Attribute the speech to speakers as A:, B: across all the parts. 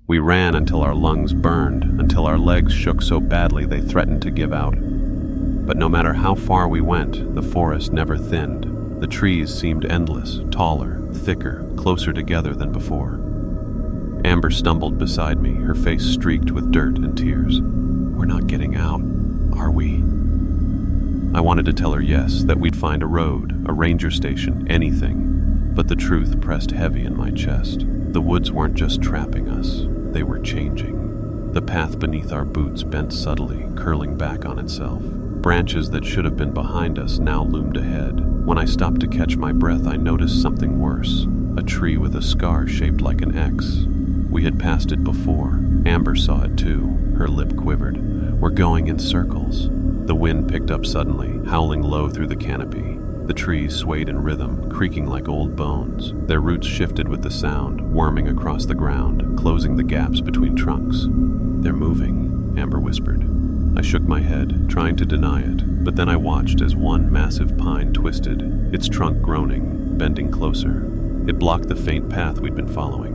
A: We ran until our lungs burned, until our legs shook so badly they threatened to give out. But no matter how far we went, the forest never thinned. The trees seemed endless, taller, thicker, closer together than before. Amber stumbled beside me, her face streaked with dirt and tears. "We're not getting out, are we?" I wanted to tell her yes, that we'd find a road, a ranger station, anything. But the truth pressed heavy in my chest. The woods weren't just trapping us, they were changing. The path beneath our boots bent subtly, curling back on itself. Branches that should have been behind us now loomed ahead. When I stopped to catch my breath, I noticed something worse. A tree with a scar shaped like an X. We had passed it before. Amber saw it too. Her lip quivered. "We're going in circles." The wind picked up suddenly, howling low through the canopy. The trees swayed in rhythm, creaking like old bones. Their roots shifted with the sound, worming across the ground, closing the gaps between trunks. "They're moving," Amber whispered. I shook my head, trying to deny it, but then I watched as one massive pine twisted, its trunk groaning, bending closer. It blocked the faint path we'd been following.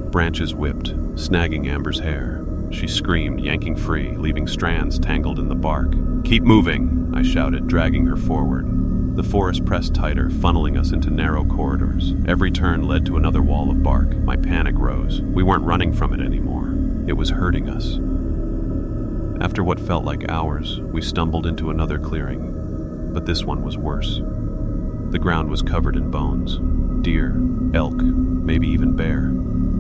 A: Branches whipped, snagging Amber's hair. She screamed, yanking free, leaving strands tangled in the bark. "Keep moving," I shouted, dragging her forward. The forest pressed tighter, funneling us into narrow corridors. Every turn led to another wall of bark. My panic rose. We weren't running from it anymore. It was hurting us. After what felt like hours, we stumbled into another clearing, but this one was worse. The ground was covered in bones. Deer, elk, maybe even bear.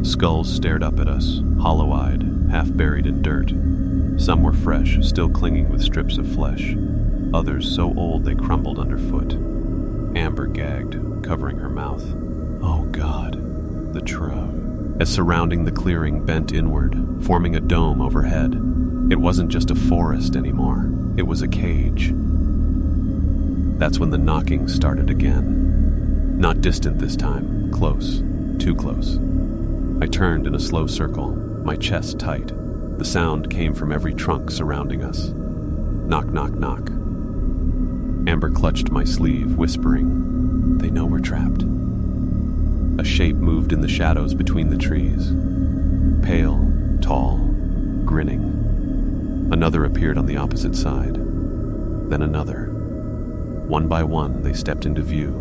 A: Skulls stared up at us, hollow-eyed, half buried in dirt. Some were fresh, still clinging with strips of flesh. Others so old they crumbled underfoot. Amber gagged, covering her mouth. "Oh God, the trove." As surrounding the clearing bent inward, forming a dome overhead. It wasn't just a forest anymore. It was a cage. That's when the knocking started again. Not distant this time, close, too close. I turned in a slow circle, my chest tight. The sound came from every trunk surrounding us. Knock, knock, knock. Amber clutched my sleeve, whispering, "They know we're trapped." A shape moved in the shadows between the trees. Pale, tall, grinning. Another appeared on the opposite side. Then another. One by one, they stepped into view,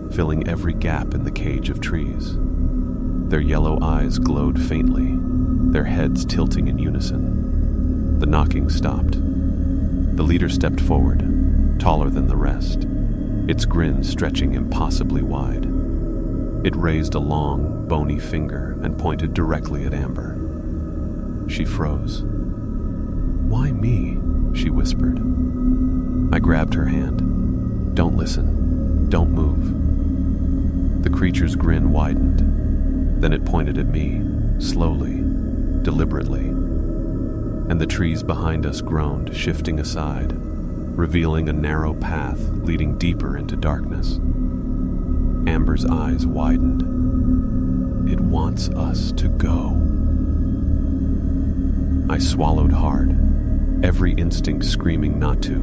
A: filling every gap in the cage of trees. Their yellow eyes glowed faintly, their heads tilting in unison. The knocking stopped. The leader stepped forward, taller than the rest, its grin stretching impossibly wide. It raised a long, bony finger and pointed directly at Amber. She froze. "Why me?" she whispered. I grabbed her hand. "Don't listen. Don't move." The creature's grin widened. Then it pointed at me, slowly, deliberately. And the trees behind us groaned, shifting aside, revealing a narrow path leading deeper into darkness. Amber's eyes widened. "It wants us to go." I swallowed hard, every instinct screaming not to.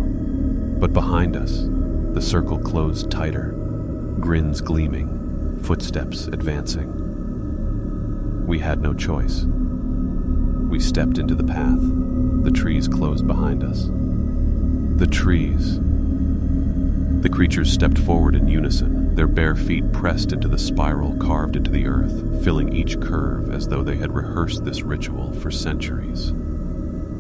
A: But behind us, the circle closed tighter, grins gleaming, footsteps advancing. We had no choice. We stepped into the path. The trees closed behind us. The trees. The creatures stepped forward in unison, their bare feet pressed into the spiral carved into the earth, filling each curve as though they had rehearsed this ritual for centuries.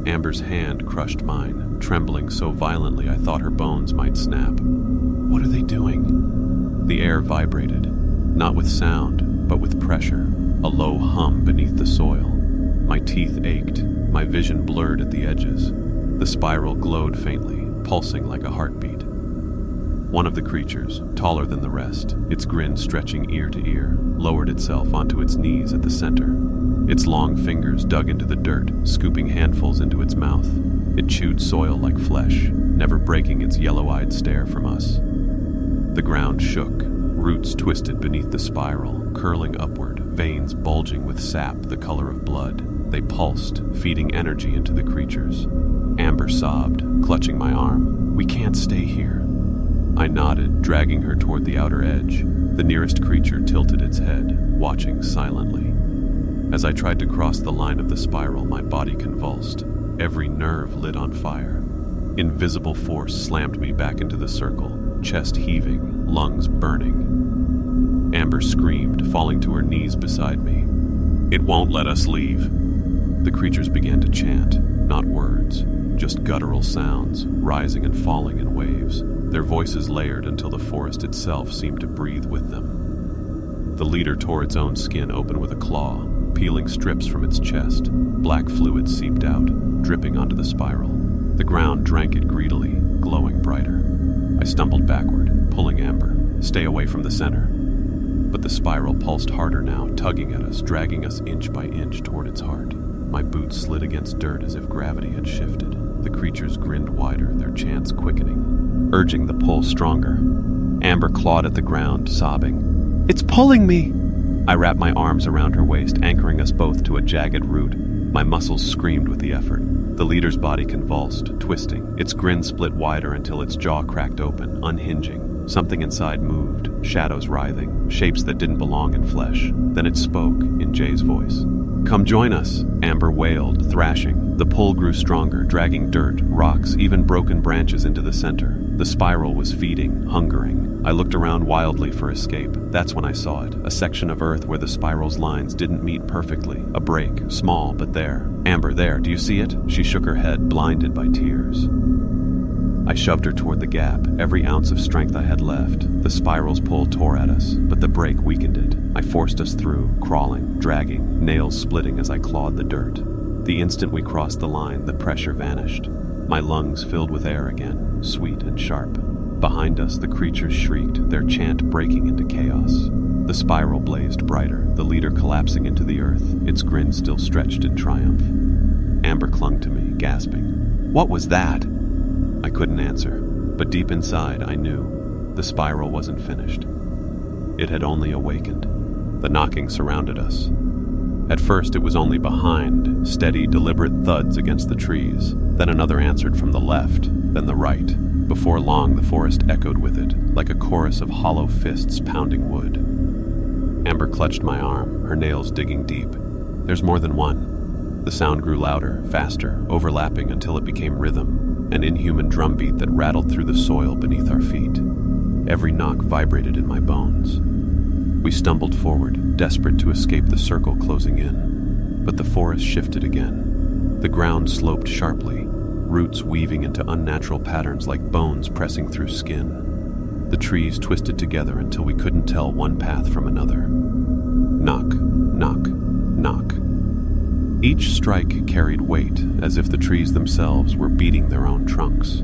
A: Amber's hand crushed mine, trembling so violently I thought her bones might snap. "What are they doing?" The air vibrated, not with sound, but with pressure, a low hum beneath the soil. My teeth ached, my vision blurred at the edges. The spiral glowed faintly, pulsing like a heartbeat. One of the creatures, taller than the rest, its grin stretching ear to ear, lowered itself onto its knees at the center. Its long fingers dug into the dirt, scooping handfuls into its mouth. It chewed soil like flesh, never breaking its yellow-eyed stare from us. The ground shook, roots twisted beneath the spiral, curling upward, veins bulging with sap the color of blood. They pulsed, feeding energy into the creatures. Amber sobbed, clutching my arm. "We can't stay here." I nodded, dragging her toward the outer edge. The nearest creature tilted its head, watching silently. As I tried to cross the line of the spiral, my body convulsed. Every nerve lit on fire. Invisible force slammed me back into the circle, chest heaving, lungs burning. Amber screamed, falling to her knees beside me. "It won't let us leave." The creatures began to chant, not words, just guttural sounds, rising and falling in waves. Their voices layered until the forest itself seemed to breathe with them. The leader tore its own skin open with a claw, peeling strips from its chest. Black fluid seeped out, dripping onto the spiral. The ground drank it greedily, glowing brighter. I stumbled backward, pulling Amber. "Stay away from the center." But the spiral pulsed harder now, tugging at us, dragging us inch by inch toward its heart. My boots slid against dirt as if gravity had shifted. The creatures grinned wider, their chants quickening, urging the pull stronger. Amber clawed at the ground, sobbing. "It's pulling me!" I wrapped my arms around her waist, anchoring us both to a jagged root. My muscles screamed with the effort. The leader's body convulsed, twisting. Its grin split wider until its jaw cracked open, unhinging. Something inside moved, shadows writhing, shapes that didn't belong in flesh. Then it spoke, in Jay's voice. "Come join us," Amber wailed, thrashing. The pull grew stronger, dragging dirt, rocks, even broken branches into the center. The spiral was feeding, hungering. I looked around wildly for escape. That's when I saw it, a section of earth where the spiral's lines didn't meet perfectly. A break, small, but there. "Amber, there, do you see it?" She shook her head, blinded by tears. I shoved her toward the gap, every ounce of strength I had left. The spiral's pull tore at us, but the break weakened it. I forced us through, crawling, dragging, nails splitting as I clawed the dirt. The instant we crossed the line, the pressure vanished. My lungs filled with air again, sweet and sharp. Behind us, the creatures shrieked, their chant breaking into chaos. The spiral blazed brighter, the leader collapsing into the earth, its grin still stretched in triumph. Amber clung to me, gasping. "What was that?" I couldn't answer, but deep inside I knew the spiral wasn't finished. It had only awakened. The knocking surrounded us. At first it was only behind, steady, deliberate thuds against the trees. Then another answered from the left, then the right. Before long the forest echoed with it, like a chorus of hollow fists pounding wood. Amber clutched my arm, her nails digging deep. "There's more than one." The sound grew louder, faster, overlapping until it became rhythm. An inhuman drumbeat that rattled through the soil beneath our feet. Every knock vibrated in my bones. We stumbled forward, desperate to escape the circle closing in. But the forest shifted again. The ground sloped sharply, roots weaving into unnatural patterns like bones pressing through skin. The trees twisted together until we couldn't tell one path from another. Knock, knock, knock. Each strike carried weight, as if the trees themselves were beating their own trunks.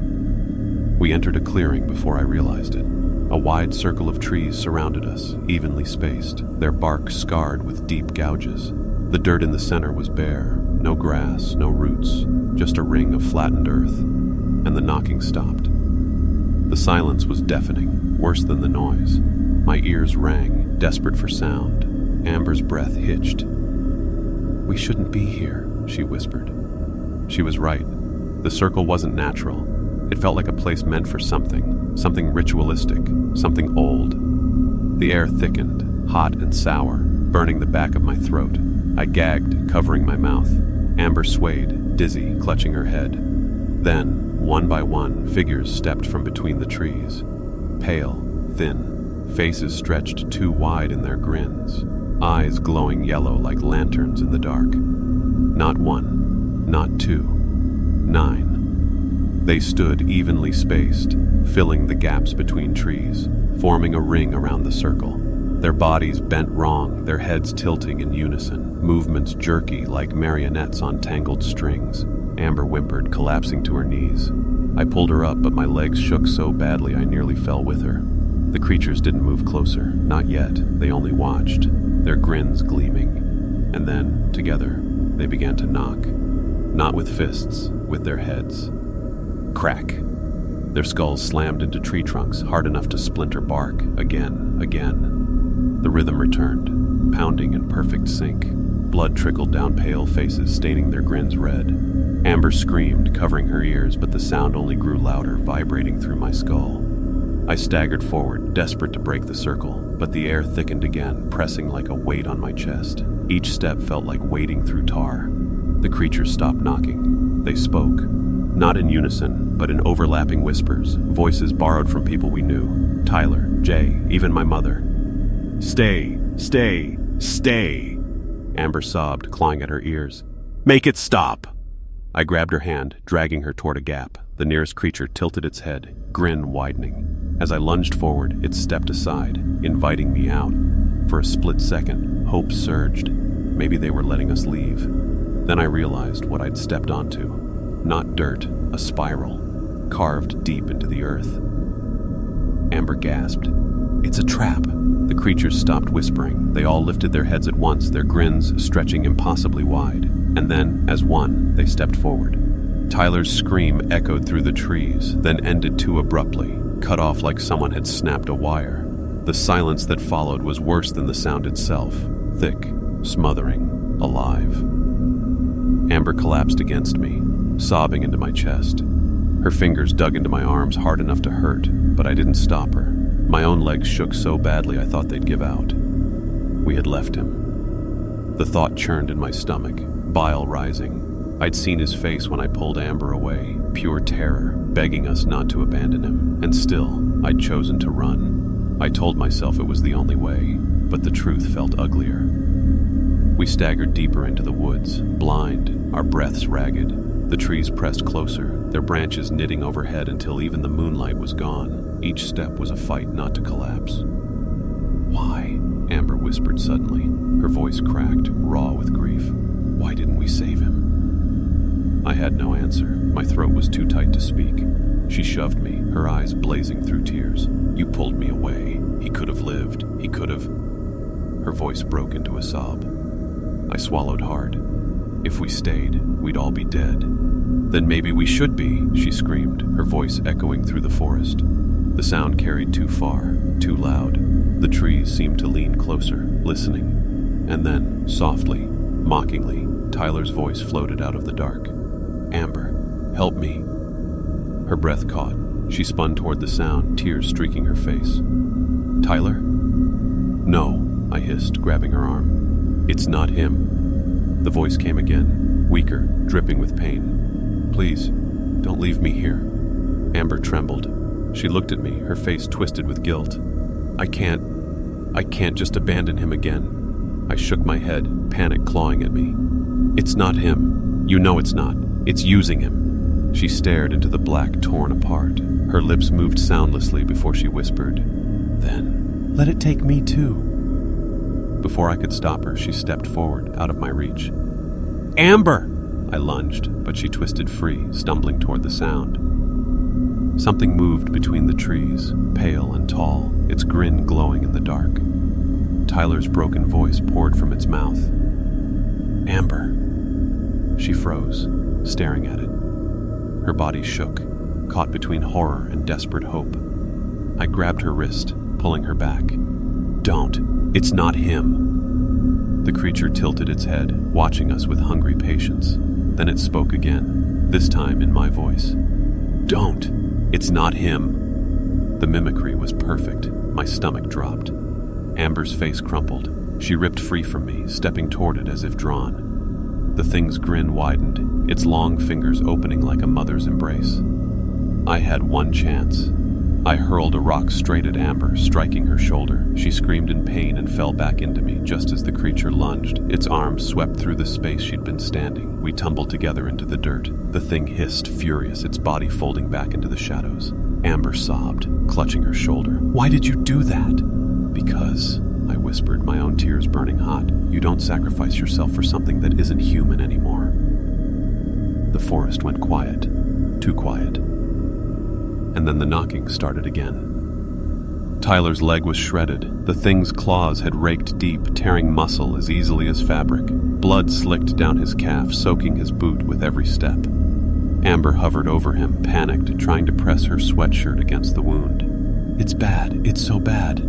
A: We entered a clearing before I realized it. A wide circle of trees surrounded us, evenly spaced, their bark scarred with deep gouges. The dirt in the center was bare, no grass, no roots, just a ring of flattened earth, and the knocking stopped. The silence was deafening, worse than the noise. My ears rang, desperate for sound. Amber's breath hitched. "We shouldn't be here," she whispered. She was right. The circle wasn't natural. It felt like a place meant for something ritualistic, something old. The air thickened, hot and sour, burning the back of my throat. I gagged, covering my mouth. Amber swayed, dizzy, clutching her head. Then, one by one, figures stepped from between the trees. Pale, thin, faces stretched too wide in their grins. Eyes glowing yellow like lanterns in the dark. Not one, not two, 9. They stood evenly spaced, filling the gaps between trees, forming a ring around the circle. Their bodies bent wrong, their heads tilting in unison, movements jerky like marionettes on tangled strings. Amber whimpered, collapsing to her knees. I pulled her up, but my legs shook so badly I nearly fell with her. The creatures didn't move closer, not yet. They only watched, their grins gleaming. And then, together, they began to knock. Not with fists, with their heads. Crack. Their skulls slammed into tree trunks, hard enough to splinter bark, again. The rhythm returned, pounding in perfect sync. Blood trickled down pale faces, staining their grins red. Amber screamed, covering her ears, but the sound only grew louder, vibrating through my skull. I staggered forward, desperate to break the circle, but the air thickened again, pressing like a weight on my chest. Each step felt like wading through tar. The creatures stopped knocking. They spoke. Not in unison, but in overlapping whispers, voices borrowed from people we knew. Tyler, Jay, even my mother. "Stay, stay, stay," Amber sobbed, clawing at her ears. "Make it stop!" I grabbed her hand, dragging her toward a gap. The nearest creature tilted its head, grin widening. As I lunged forward, it stepped aside, inviting me out. For a split second, hope surged. Maybe they were letting us leave. Then I realized what I'd stepped onto. Not dirt, a spiral, carved deep into the earth. Amber gasped. "It's a trap." The creatures stopped whispering. They all lifted their heads at once, their grins stretching impossibly wide. And then, as one, they stepped forward. Tyler's scream echoed through the trees, then ended too abruptly, cut off like someone had snapped a wire. The silence that followed was worse than the sound itself, thick, smothering, alive. Amber collapsed against me, sobbing into my chest. Her fingers dug into my arms hard enough to hurt, but I didn't stop her. My own legs shook so badly I thought they'd give out. We had left him. The thought churned in my stomach, bile rising. I'd seen his face when I pulled Amber away, pure terror, begging us not to abandon him. And still, I'd chosen to run. I told myself it was the only way, but the truth felt uglier. We staggered deeper into the woods, blind, our breaths ragged. The trees pressed closer, their branches knitting overhead until even the moonlight was gone. Each step was a fight not to collapse. "Why?" Amber whispered suddenly, her voice cracked, raw with grief. "Why didn't we save him?" I had no answer. My throat was too tight to speak. She shoved me, her eyes blazing through tears. "You pulled me away. He could have lived. He could have..." Her voice broke into a sob. I swallowed hard. "If we stayed, we'd all be dead." "Then maybe we should be," she screamed, her voice echoing through the forest. The sound carried too far, too loud. The trees seemed to lean closer, listening. And then, softly, mockingly, Tyler's voice floated out of the dark. "Amber, help me." Her breath caught. She spun toward the sound, tears streaking her face. "Tyler?" "No," I hissed, grabbing her arm. "It's not him." The voice came again, weaker, dripping with pain. "Please, don't leave me here." Amber trembled. She looked at me, her face twisted with guilt. I can't just abandon him again." I shook my head, panic clawing at me. "It's not him. You know it's not. It's using him." She stared into the black torn apart. Her lips moved soundlessly before she whispered, "Then, let it take me too." Before I could stop her, she stepped forward, out of my reach. "Amber!" I lunged, but she twisted free, stumbling toward the sound. Something moved between the trees, pale and tall, its grin glowing in the dark. Tyler's broken voice poured from its mouth. "Amber." She froze, staring at it. Her body shook, caught between horror and desperate hope. I grabbed her wrist, pulling her back. "Don't. It's not him." The creature tilted its head, watching us with hungry patience. Then it spoke again, this time in my voice. "Don't. It's not him." The mimicry was perfect. My stomach dropped. Amber's face crumpled. She ripped free from me, stepping toward it as if drawn. The thing's grin widened, its long fingers opening like a mother's embrace. I had one chance. I hurled a rock straight at Amber, striking her shoulder. She screamed in pain and fell back into me just as the creature lunged. Its arms swept through the space she'd been standing. We tumbled together into the dirt. The thing hissed, furious, its body folding back into the shadows. Amber sobbed, clutching her shoulder. "Why did you do that?" "Because," I whispered, my own tears burning hot, "you don't sacrifice yourself for something that isn't human anymore." The forest went quiet, too quiet. And then the knocking started again. Tyler's leg was shredded. The thing's claws had raked deep, tearing muscle as easily as fabric. Blood slicked down his calf, soaking his boot with every step. Amber hovered over him, panicked, trying to press her sweatshirt against the wound. "It's bad. It's so bad."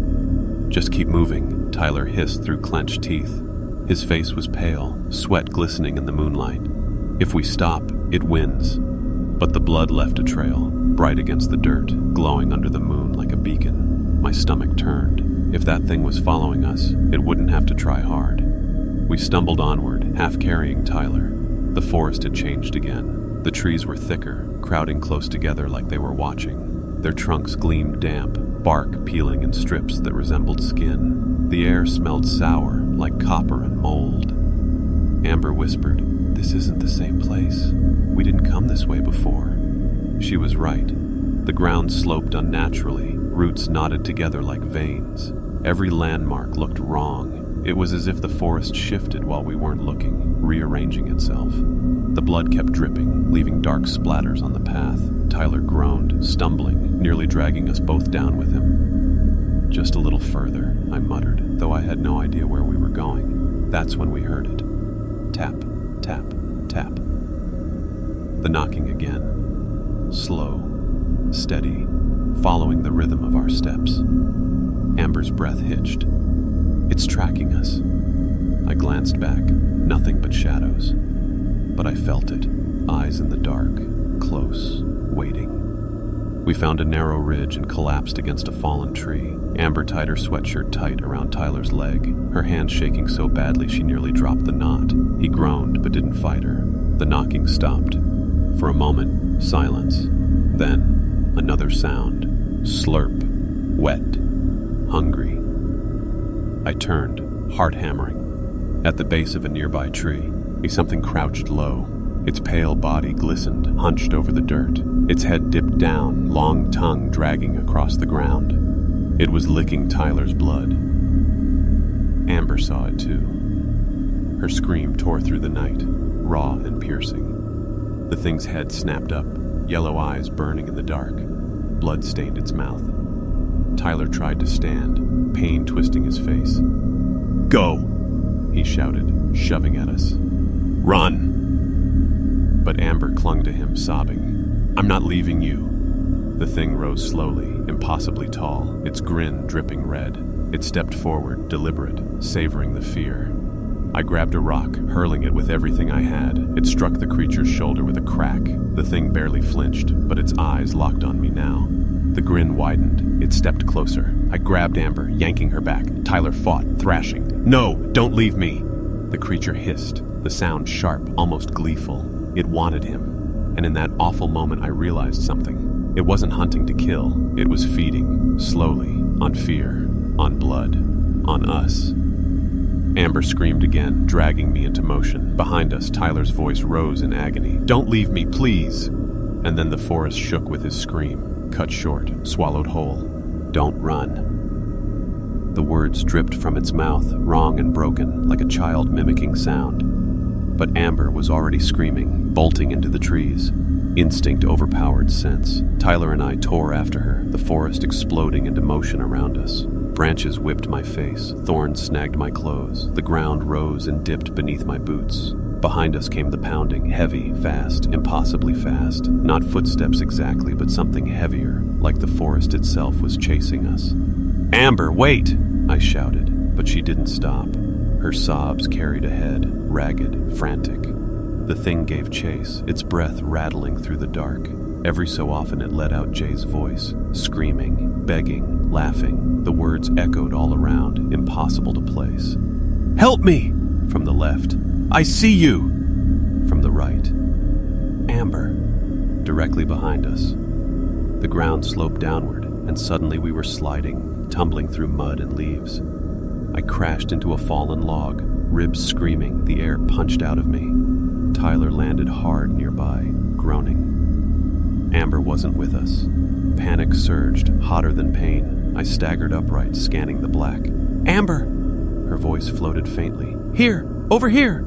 A: "Just keep moving," Tyler hissed through clenched teeth. His face was pale, sweat glistening in the moonlight. "If we stop, it wins." But the blood left a trail. bright against the dirt, glowing under the moon like a beacon. My stomach turned. If that thing was following us, it wouldn't have to try hard. We stumbled onward, half carrying Tyler. The forest had changed again. The trees were thicker, crowding close together like they were watching. Their trunks gleamed damp, bark peeling in strips that resembled skin. The air smelled sour, like copper and mold. Amber whispered, "This isn't the same place. We didn't come this way before." She was right. The ground sloped unnaturally, roots knotted together like veins. Every landmark looked wrong. It was as if the forest shifted while we weren't looking, rearranging itself. The blood kept dripping, leaving dark splatters on the path. Tyler groaned, stumbling, nearly dragging us both down with him. "Just a little further," I muttered, though I had no idea where we were going. That's when we heard it. Tap, tap, tap. The knocking again. Slow, steady, following the rhythm of our steps. Amber's breath hitched. "It's tracking us." I glanced back, nothing but shadows. But I felt it, eyes in the dark, close, waiting. We found a narrow ridge and collapsed against a fallen tree. Amber tied her sweatshirt tight around Tyler's leg, her hand shaking so badly she nearly dropped the knot. He groaned but didn't fight her. The knocking stopped. For a moment, silence. Then, another sound. Slurp. Wet. Hungry. I turned, heart hammering. At the base of a nearby tree, something crouched low. Its pale body glistened, hunched over the dirt. Its head dipped down, long tongue dragging across the ground. It was licking Tyler's blood. Amber saw it too. Her scream tore through the night, raw and piercing. The thing's head snapped up, yellow eyes burning in the dark. Blood stained its mouth. Tyler tried to stand, pain twisting his face. "Go!" he shouted, shoving at us. "Run!" But Amber clung to him, sobbing. "I'm not leaving you." The thing rose slowly, impossibly tall, its grin dripping red. It stepped forward, deliberate, savoring the fear. I grabbed a rock, hurling it with everything I had. It struck the creature's shoulder with a crack. The thing barely flinched, but its eyes locked on me now. The grin widened. It stepped closer. I grabbed Amber, yanking her back. Tyler fought, thrashing. "No, don't leave me!" The creature hissed, the sound sharp, almost gleeful. It wanted him. And in that awful moment I realized something. It wasn't hunting to kill. It was feeding, slowly, on fear, on blood, on us. Amber screamed again, dragging me into motion. Behind us, Tyler's voice rose in agony. "Don't leave me, please!" And then the forest shook with his scream, cut short, swallowed whole. "Don't run." The words dripped from its mouth, wrong and broken, like a child mimicking sound. But Amber was already screaming, bolting into the trees. Instinct overpowered sense. Tyler and I tore after her, the forest exploding into motion around us. Branches whipped my face, thorns snagged my clothes. The ground rose and dipped beneath my boots. Behind us came the pounding, heavy, fast, impossibly fast. Not footsteps exactly, but something heavier, like the forest itself was chasing us. "Amber, wait!" I shouted, but she didn't stop. Her sobs carried ahead, ragged, frantic. The thing gave chase, its breath rattling through the dark. Every so often it let out Jay's voice, screaming, begging, laughing. The words echoed all around, impossible to place. "Help me!" from the left. "I see you!" from the right. "Amber!" directly behind us. The ground sloped downward, and suddenly we were sliding, tumbling through mud and leaves. I crashed into a fallen log, ribs screaming, the air punched out of me. Tyler landed hard nearby, groaning. Amber wasn't with us. Panic surged, hotter than pain. I staggered upright, scanning the black. "Amber!" Her voice floated faintly. "Here! Over here!"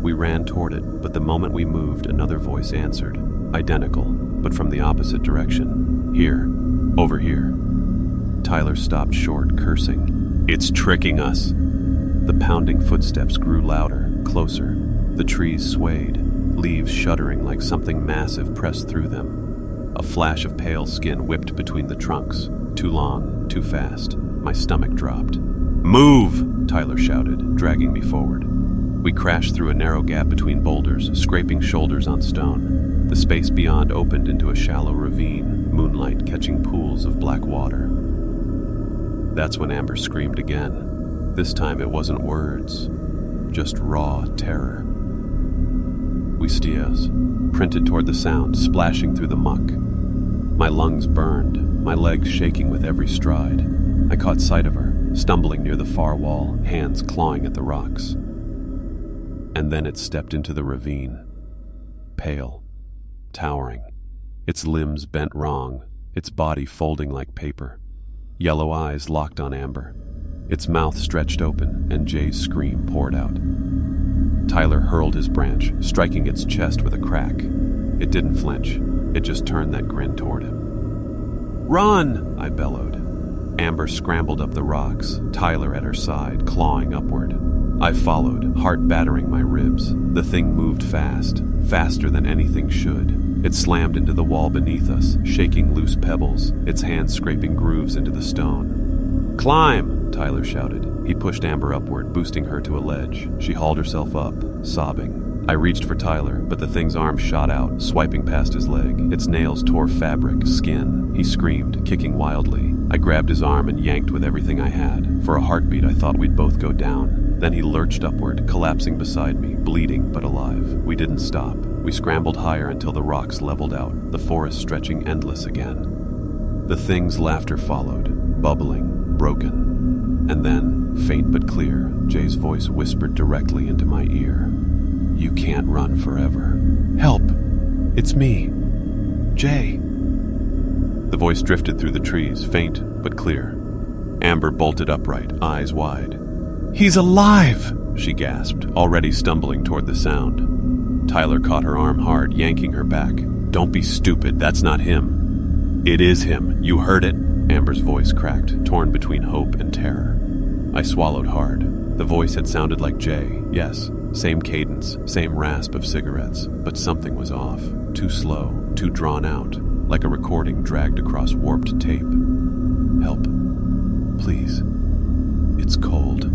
A: We ran toward it, but the moment we moved, another voice answered. Identical, but from the opposite direction. "Here. Over here." Tyler stopped short, cursing. "It's tricking us." The pounding footsteps grew louder, closer. The trees swayed, leaves shuddering like something massive pressed through them. A flash of pale skin whipped between the trunks. Too long, too fast. My stomach dropped. "Move!" Tyler shouted, dragging me forward. We crashed through a narrow gap between boulders, scraping shoulders on stone. The space beyond opened into a shallow ravine, moonlight catching pools of black water. That's when Amber screamed again. This time it wasn't words, just raw terror. We steers, printed toward the sound, splashing through the muck. My lungs burned, my legs shaking with every stride. I caught sight of her, stumbling near the far wall, hands clawing at the rocks. And then it stepped into the ravine, pale, towering, its limbs bent wrong, its body folding like paper, yellow eyes locked on Amber, its mouth stretched open, and Jay's scream poured out. Tyler hurled his branch, striking its chest with a crack. It didn't flinch, it just turned that grin toward him. "Run!" I bellowed. Amber scrambled up the rocks, Tyler at her side, clawing upward. I followed, heart battering my ribs. The thing moved fast, faster than anything should. It slammed into the wall beneath us, shaking loose pebbles, its hands scraping grooves into the stone. "Climb!" Tyler shouted. He pushed Amber upward, boosting her to a ledge. She hauled herself up, sobbing. I reached for Tyler, but the thing's arm shot out, swiping past his leg. Its nails tore fabric, skin. He screamed, kicking wildly. I grabbed his arm and yanked with everything I had. For a heartbeat, I thought we'd both go down. Then he lurched upward, collapsing beside me, bleeding but alive. We didn't stop. We scrambled higher until the rocks leveled out, the forest stretching endless again. The thing's laughter followed, bubbling, broken. And then, faint but clear, Jay's voice whispered directly into my ear. "You can't run forever. Help! It's me. Jay." The voice drifted through the trees, faint but clear. Amber bolted upright, eyes wide. "He's alive!" she gasped, already stumbling toward the sound. Tyler caught her arm hard, yanking her back. "Don't be stupid, that's not him." "It is him, you heard it." Amber's voice cracked, torn between hope and terror. I swallowed hard. The voice had sounded like Jay, yes, same cadence, same rasp of cigarettes, but something was off. Too slow, too drawn out, like a recording dragged across warped tape. "Help, please. It's cold."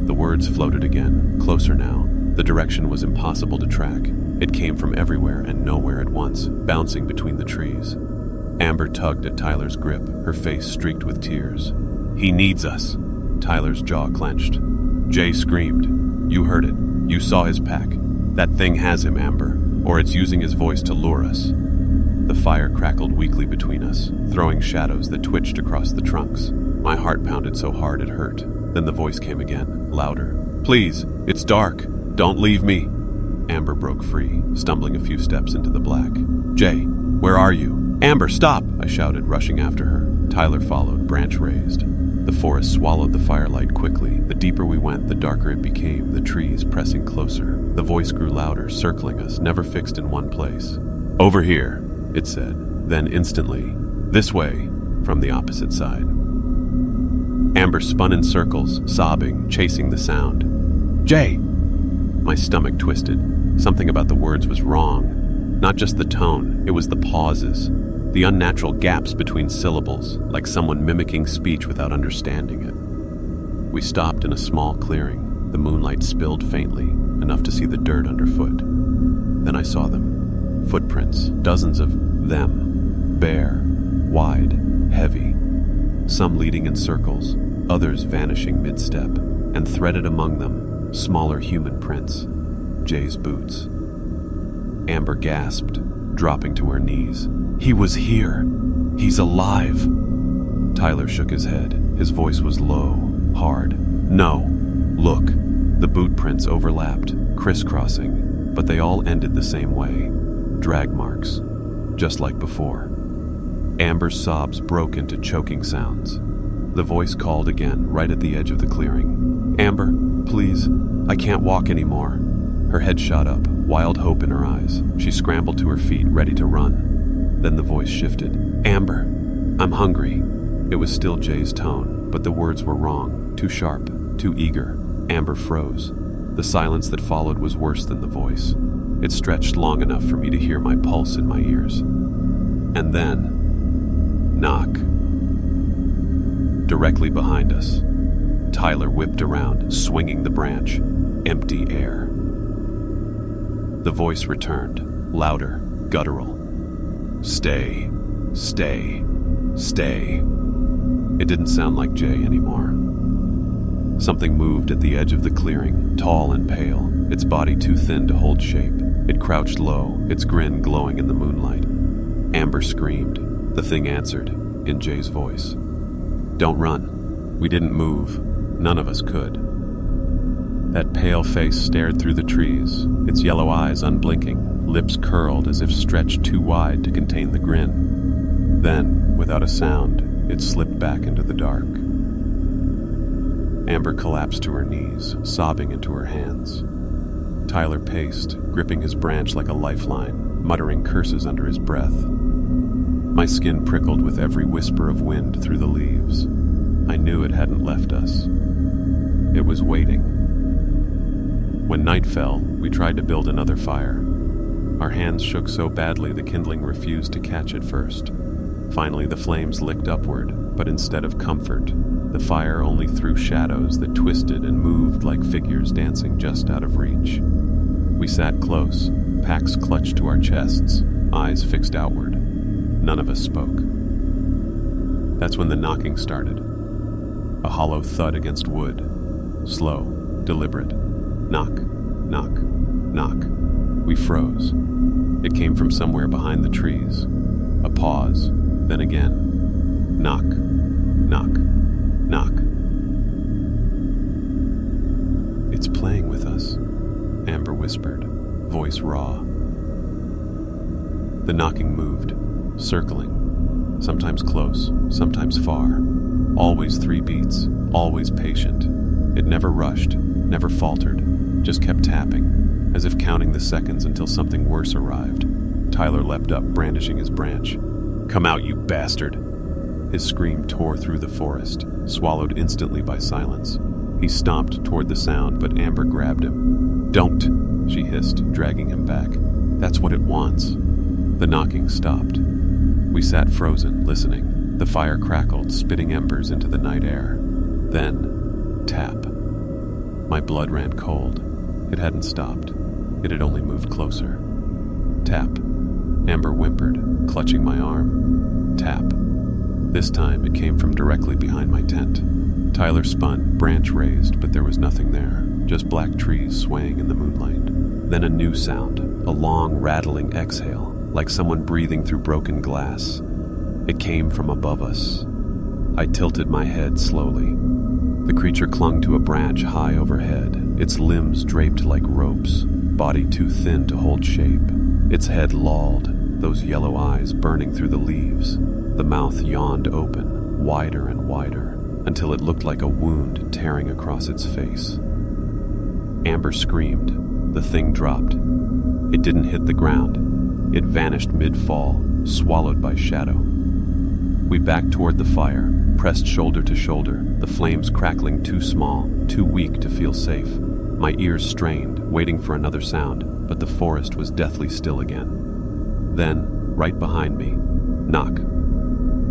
A: The words floated again, closer now. The direction was impossible to track. It came from everywhere and nowhere at once, bouncing between the trees. Amber tugged at Tyler's grip, her face streaked with tears. "He needs us." Tyler's jaw clenched. Jay screamed. "You heard it. You saw his pack. That thing has him, Amber, or it's using his voice to lure us." The fire crackled weakly between us, throwing shadows that twitched across the trunks. My heart pounded so hard it hurt. Then the voice came again, louder. "Please, it's dark. Don't leave me." Amber broke free, stumbling a few steps into the black. "Jay, where are you?" "Amber, stop!" I shouted, rushing after her. Tyler followed, branch raised. The forest swallowed the firelight quickly. The deeper we went, the darker it became, the trees pressing closer. The voice grew louder, circling us, never fixed in one place. "Over here," it said. Then instantly, "This way," from the opposite side. Amber spun in circles, sobbing, chasing the sound. "Jay!" My stomach twisted. Something about the words was wrong. Not just the tone, it was the pauses. The unnatural gaps between syllables, like someone mimicking speech without understanding it. We stopped in a small clearing. The moonlight spilled faintly, enough to see the dirt underfoot. Then I saw them. Footprints, dozens of them. Bare, wide, heavy. Some leading in circles, others vanishing mid-step. And threaded among them, smaller human prints. Jay's boots. Amber gasped, dropping to her knees. "He was here. He's alive." Tyler shook his head. His voice was low, hard. "No. Look." The boot prints overlapped, crisscrossing, but they all ended the same way. Drag marks, just like before. Amber's sobs broke into choking sounds. The voice called again, right at the edge of the clearing. "Amber, please. I can't walk anymore." Her head shot up, wild hope in her eyes. She scrambled to her feet, ready to run. Then the voice shifted. "Amber, I'm hungry." It was still Jay's tone, but the words were wrong, too sharp, too eager. Amber froze. The silence that followed was worse than the voice. It stretched long enough for me to hear my pulse in my ears. And then, knock. Directly behind us. Tyler whipped around, swinging the branch. empty air. The voice returned, louder, guttural. Stay, stay, stay. It didn't sound like Jay anymore. Something moved at the edge of the clearing, tall and pale, its body too thin to hold shape. It crouched low, its grin glowing in the moonlight. Amber screamed. The thing answered, in Jay's voice. Don't run. We didn't move. None of us could. That pale face stared through the trees, its yellow eyes unblinking, lips curled as if stretched too wide to contain the grin. Then, without a sound, it slipped back into the dark. Amber collapsed to her knees, sobbing into her hands. Tyler paced, gripping his branch like a lifeline, muttering curses under his breath. My skin prickled with every whisper of wind through the leaves. I knew it hadn't left us. It was waiting. When night fell, we tried to build another fire. Our hands shook so badly the kindling refused to catch at first. Finally, the flames licked upward, but instead of comfort, the fire only threw shadows that twisted and moved like figures dancing just out of reach. We sat close, packs clutched to our chests, eyes fixed outward. None of us spoke. That's when the knocking started. A hollow thud against wood. Slow, deliberate. Knock, knock, knock. We froze. It came from somewhere behind the trees. A pause, then again. Knock, knock, knock. It's playing with us, Amber whispered, voice raw. The knocking moved, circling, sometimes close, sometimes far. Always 3 beats, always patient. It never rushed, never faltered, just kept tapping, as if counting the seconds until something worse arrived. Tyler leapt up, brandishing his branch. Come out, you bastard! His scream tore through the forest, swallowed instantly by silence. He stomped toward the sound, but Amber grabbed him. Don't, she hissed, dragging him back. That's what it wants. The knocking stopped. We sat frozen, listening. The fire crackled, spitting embers into the night air. Then, tap. My blood ran cold. It hadn't stopped. It had only moved closer. Tap. Amber whimpered, clutching my arm. Tap. This time it came from directly behind my tent. Tyler spun, branch raised, but there was nothing there, just black trees swaying in the moonlight. Then a new sound, a long, rattling exhale, like someone breathing through broken glass. It came from above us. I tilted my head slowly. The creature clung to a branch high overhead, its limbs draped like ropes, body too thin to hold shape. Its head lolled, those yellow eyes burning through the leaves. The mouth yawned open, wider and wider, until it looked like a wound tearing across its face. Amber screamed. The thing dropped. It didn't hit the ground. It vanished mid-fall, swallowed by shadow. We backed toward the fire, pressed shoulder to shoulder, the flames crackling too small, too weak to feel safe. My ears strained, waiting for another sound, but the forest was deathly still again. Then, right behind me, knock.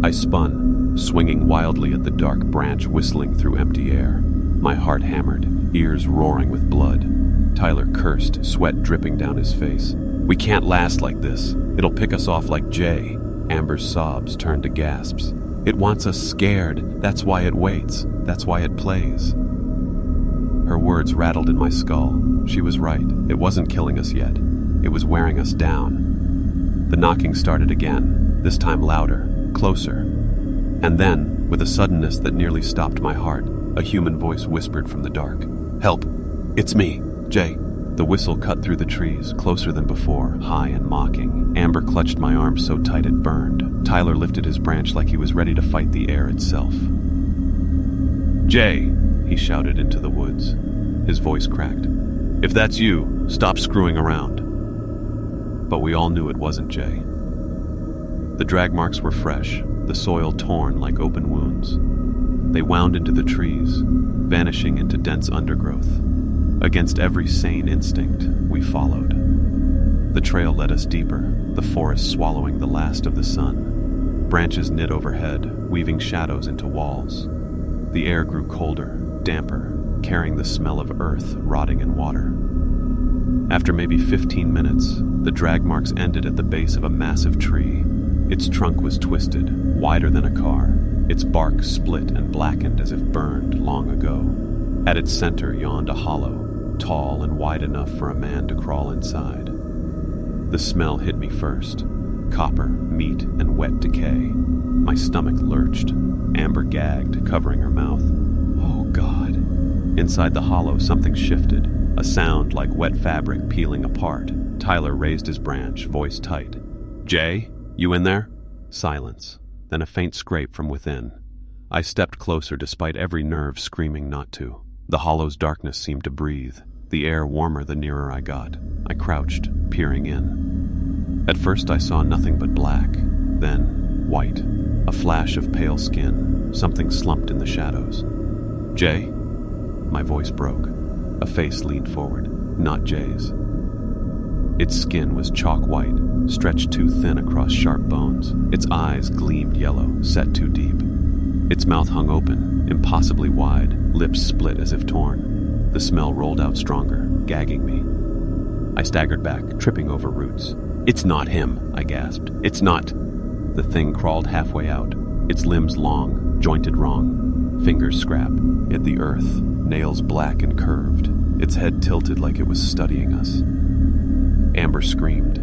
A: I spun, swinging wildly at the dark branch whistling through empty air. My heart hammered, ears roaring with blood. Tyler cursed, sweat dripping down his face. We can't last like this. It'll pick us off like Jay. Amber's sobs turned to gasps. It wants us scared. That's why it waits. That's why it plays. Her words rattled in my skull. She was right. It wasn't killing us yet. It was wearing us down. The knocking started again, this time louder, closer. And then, with a suddenness that nearly stopped my heart, a human voice whispered from the dark. Help! It's me, Jay. The whistle cut through the trees, closer than before, high and mocking. Amber clutched my arm so tight it burned. Tyler lifted his branch like he was ready to fight the air itself. Jay, he shouted into the woods. His voice cracked. If that's you, stop screwing around. But we all knew it wasn't Jay. The drag marks were fresh, the soil torn like open wounds. They wound into the trees, vanishing into dense undergrowth. Against every sane instinct, we followed. The trail led us deeper, the forest swallowing the last of the sun. Branches knit overhead, weaving shadows into walls. The air grew colder, damper, carrying the smell of earth rotting in water. After maybe 15 minutes, the drag marks ended at the base of a massive tree. Its trunk was twisted, wider than a car. Its bark split and blackened as if burned long ago. At its center yawned a hollow, tall and wide enough for a man to crawl inside. The smell hit me first. Copper, meat, and wet decay. My stomach lurched. Amber gagged, covering her mouth. Oh, God. Inside the hollow, something shifted. A sound like wet fabric peeling apart. Tyler raised his branch, voice tight. "Jay, you in there?" Silence. Then a faint scrape from within. I stepped closer despite every nerve screaming not to. The hollow's darkness seemed to breathe, the air warmer the nearer I got. I crouched, peering in. At first I saw nothing but black, then white, a flash of pale skin, something slumped in the shadows. "Jay?" My voice broke. A face leaned forward, not Jay's. Its skin was chalk white, stretched too thin across sharp bones. Its eyes gleamed yellow, set too deep. Its mouth hung open, impossibly wide, lips split as if torn. The smell rolled out stronger, gagging me. I staggered back, tripping over roots. "It's not him," I gasped. "It's not." The thing crawled halfway out, its limbs long, jointed wrong. Fingers scrap, hit the earth, nails black and curved. Its head tilted like it was studying us. Amber screamed.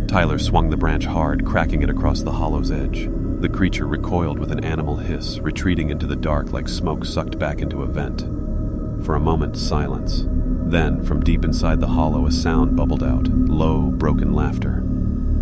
A: Tyler swung the branch hard, cracking it across the hollow's edge. The creature recoiled with an animal hiss, retreating into the dark like smoke sucked back into a vent. For a moment, silence. Then, from deep inside the hollow, a sound bubbled out, low, broken laughter.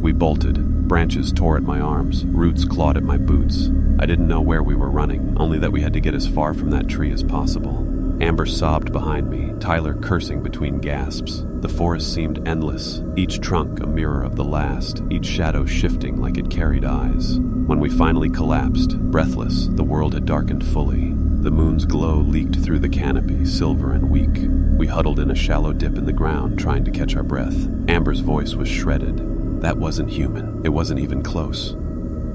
A: We bolted. Branches tore at my arms, roots clawed at my boots. I didn't know where we were running, only that we had to get as far from that tree as possible. Amber sobbed behind me, Tyler cursing between gasps. The forest seemed endless, each trunk a mirror of the last, each shadow shifting like it carried eyes. When we finally collapsed, breathless, the world had darkened fully. The moon's glow leaked through the canopy, silver and weak. We huddled in a shallow dip in the ground, trying to catch our breath. Amber's voice was shredded. That wasn't human. It wasn't even close.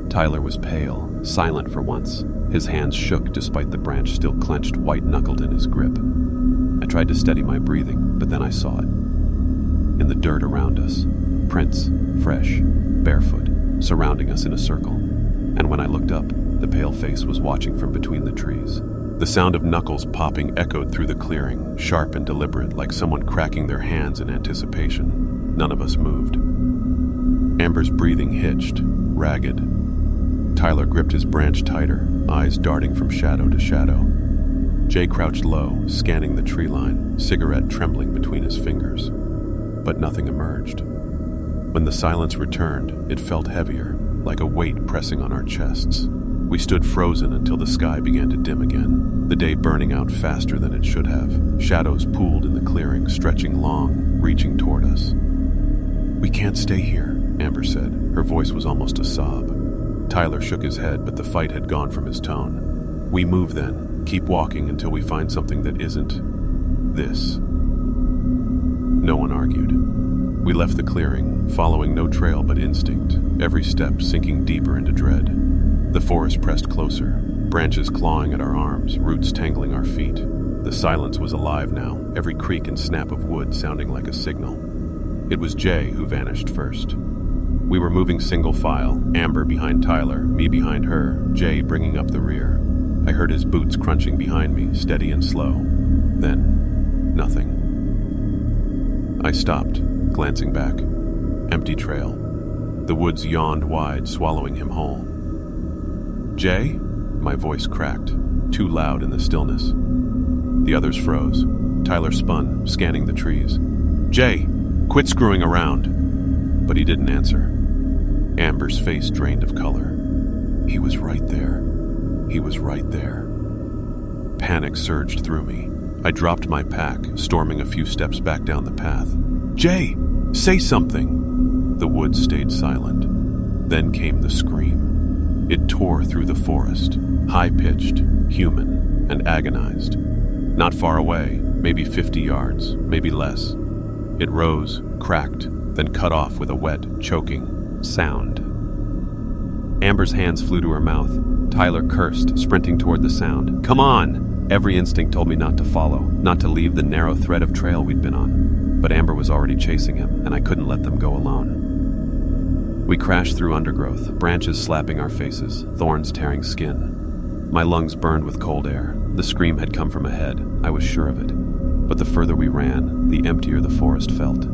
A: Tyler was pale, silent for once. His hands shook despite the branch still clenched white-knuckled in his grip. I tried to steady my breathing, but then I saw it. In the dirt around us, prints, fresh, barefoot, surrounding us in a circle. And when I looked up, the pale face was watching from between the trees. The sound of knuckles popping echoed through the clearing, sharp and deliberate, like someone cracking their hands in anticipation. None of us moved. Amber's breathing hitched, ragged. Tyler gripped his branch tighter, eyes darting from shadow to shadow. Jay crouched low, scanning the tree line, cigarette trembling between his fingers. But nothing emerged. When the silence returned, it felt heavier, like a weight pressing on our chests. We stood frozen until the sky began to dim again, the day burning out faster than it should have. Shadows pooled in the clearing, stretching long, reaching toward us. "We can't stay here," Amber said. Her voice was almost a sob. Tyler shook his head, but the fight had gone from his tone. "We move then. Keep walking until we find something that isn't this." No one argued. We left the clearing, following no trail but instinct, every step sinking deeper into dread. The forest pressed closer, branches clawing at our arms, roots tangling our feet. The silence was alive now, every creak and snap of wood sounding like a signal. It was Jay who vanished first. We were moving single file, Amber behind Tyler, me behind her, Jay bringing up the rear. I heard his boots crunching behind me, steady and slow. Then, nothing. I stopped, glancing back. Empty trail. The woods yawned wide, swallowing him whole. "Jay?" My voice cracked, too loud in the stillness. The others froze. Tyler spun, scanning the trees. "Jay, quit screwing around." But he didn't answer. Amber's face drained of color. He was right there. He was right there. Panic surged through me. I dropped my pack, storming a few steps back down the path. "Jay, say something!" The woods stayed silent. Then came the scream. It tore through the forest, high-pitched, human, and agonized. Not far away, maybe 50 yards, maybe less. It rose, cracked, then cut off with a wet, choking sound. Amber's hands flew to her mouth. Tyler cursed, sprinting toward the sound. "Come on!" Every instinct told me not to follow, not to leave the narrow thread of trail we'd been on. But Amber was already chasing him, and I couldn't let them go alone. We crashed through undergrowth, branches slapping our faces, thorns tearing skin. My lungs burned with cold air. The scream had come from ahead, I was sure of it. But the further we ran, the emptier the forest felt.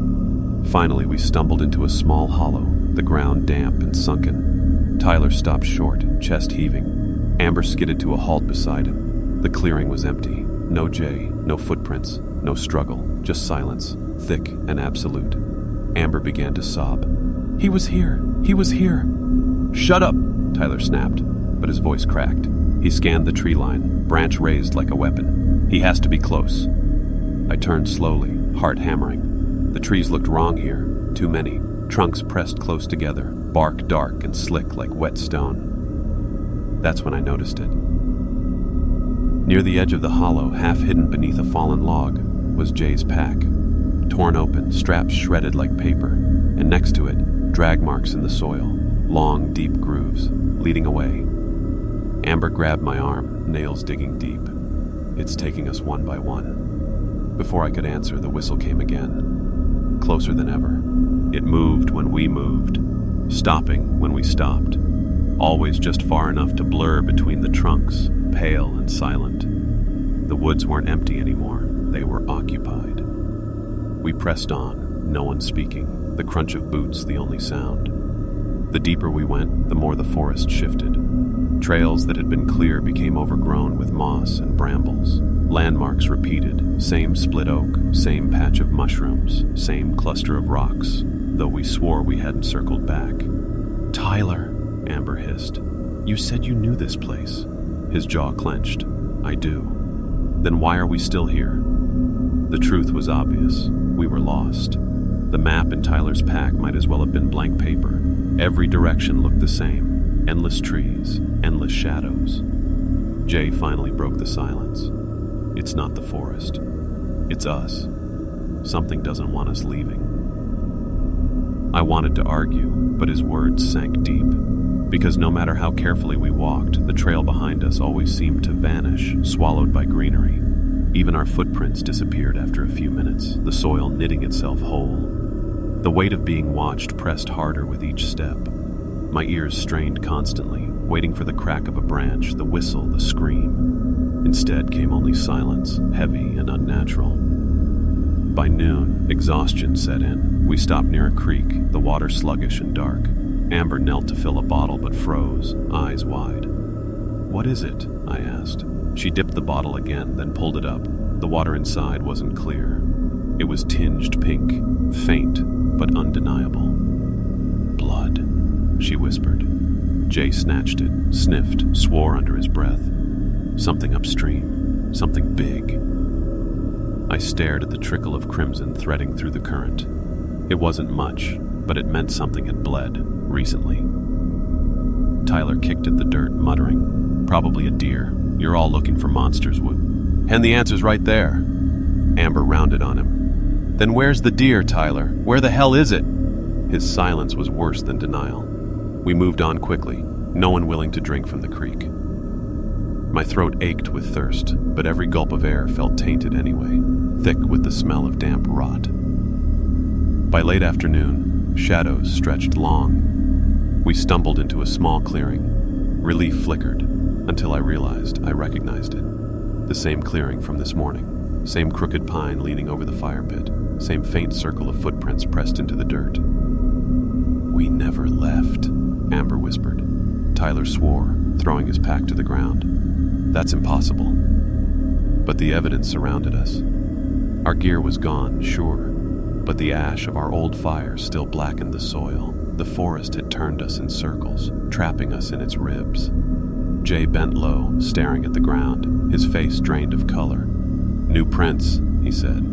A: Finally, we stumbled into a small hollow, the ground damp and sunken. Tyler stopped short, chest heaving. Amber skidded to a halt beside him. The clearing was empty. No Jay, no footprints, no struggle, just silence, thick and absolute. Amber began to sob. "He was here! He was here!" "Shut up!" Tyler snapped, but his voice cracked. He scanned the tree line, branch raised like a weapon. "He has to be close." I turned slowly, heart hammering. The trees looked wrong here, too many. Trunks pressed close together, bark dark and slick like wet stone. That's when I noticed it. Near the edge of the hollow, half hidden beneath a fallen log, was Jay's pack. Torn open, straps shredded like paper, and next to it, drag marks in the soil, long, deep grooves, leading away. Amber grabbed my arm, nails digging deep. "It's taking us one by one." Before I could answer, the whistle came again, closer than ever. It moved when we moved, stopping when we stopped, always just far enough to blur between the trunks, pale and silent. The woods weren't empty anymore, they were occupied. We pressed on, no one speaking, the crunch of boots the only sound. The deeper we went, the more the forest shifted. Trails that had been clear became overgrown with moss and brambles. Landmarks repeated, same split oak, same patch of mushrooms, same cluster of rocks, though we swore we hadn't circled back. "Tyler," Amber hissed, "you said you knew this place." His jaw clenched. "I do." "Then why are we still here?" The truth was obvious. We were lost. The map in Tyler's pack might as well have been blank paper. Every direction looked the same. Endless trees, endless shadows. Jay finally broke the silence. "It's not the forest. It's us. Something doesn't want us leaving." I wanted to argue, but his words sank deep. Because no matter how carefully we walked, the trail behind us always seemed to vanish, swallowed by greenery. Even our footprints disappeared after a few minutes, the soil knitting itself whole. The weight of being watched pressed harder with each step. My ears strained constantly, waiting for the crack of a branch, the whistle, the scream. Instead came only silence, heavy and unnatural. By noon, exhaustion set in. We stopped near a creek, the water sluggish and dark. Amber knelt to fill a bottle but froze, eyes wide. "What is it?" I asked. She dipped the bottle again, then pulled it up. The water inside wasn't clear. It was tinged pink, faint but undeniable. "Blood," she whispered. Jay snatched it, sniffed, swore under his breath. Something upstream, something big. I stared at the trickle of crimson threading through the current. It wasn't much, but it meant something had bled, recently. Tyler kicked at the dirt, muttering, "Probably a deer. You're all looking for monsters, And the answer's right there." Amber rounded on him. "Then where's the deer, Tyler? Where the hell is it?" His silence was worse than denial. We moved on quickly, no one willing to drink from the creek. My throat ached with thirst, but every gulp of air felt tainted anyway, thick with the smell of damp rot. By late afternoon, shadows stretched long. We stumbled into a small clearing. Relief flickered, until I realized I recognized it. The same clearing from this morning, same crooked pine leaning over the fire pit, same faint circle of footprints pressed into the dirt. "We never left," Amber whispered. Tyler swore, throwing his pack to the ground. "That's impossible." But the evidence surrounded us. Our gear was gone, sure, but the ash of our old fire still blackened the soil. The forest had turned us in circles, trapping us in its ribs. Jay bent low, staring at the ground, his face drained of color. "New prints," he said.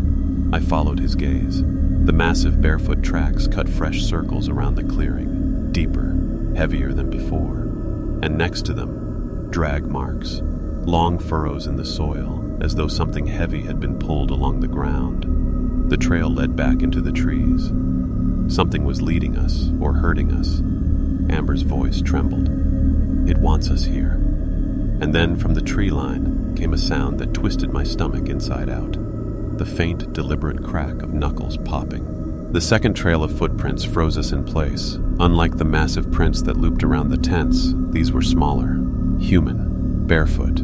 A: I followed his gaze. The massive barefoot tracks cut fresh circles around the clearing, deeper, heavier than before. And next to them, drag marks, long furrows in the soil, as though something heavy had been pulled along the ground. The trail led back into the trees. Something was leading us, or hurting us. Amber's voice trembled. "It wants us here." And then from the tree line came a sound that twisted my stomach inside out. The faint, deliberate crack of knuckles popping. The second trail of footprints froze us in place. Unlike the massive prints that looped around the tents, these were smaller, human, barefoot.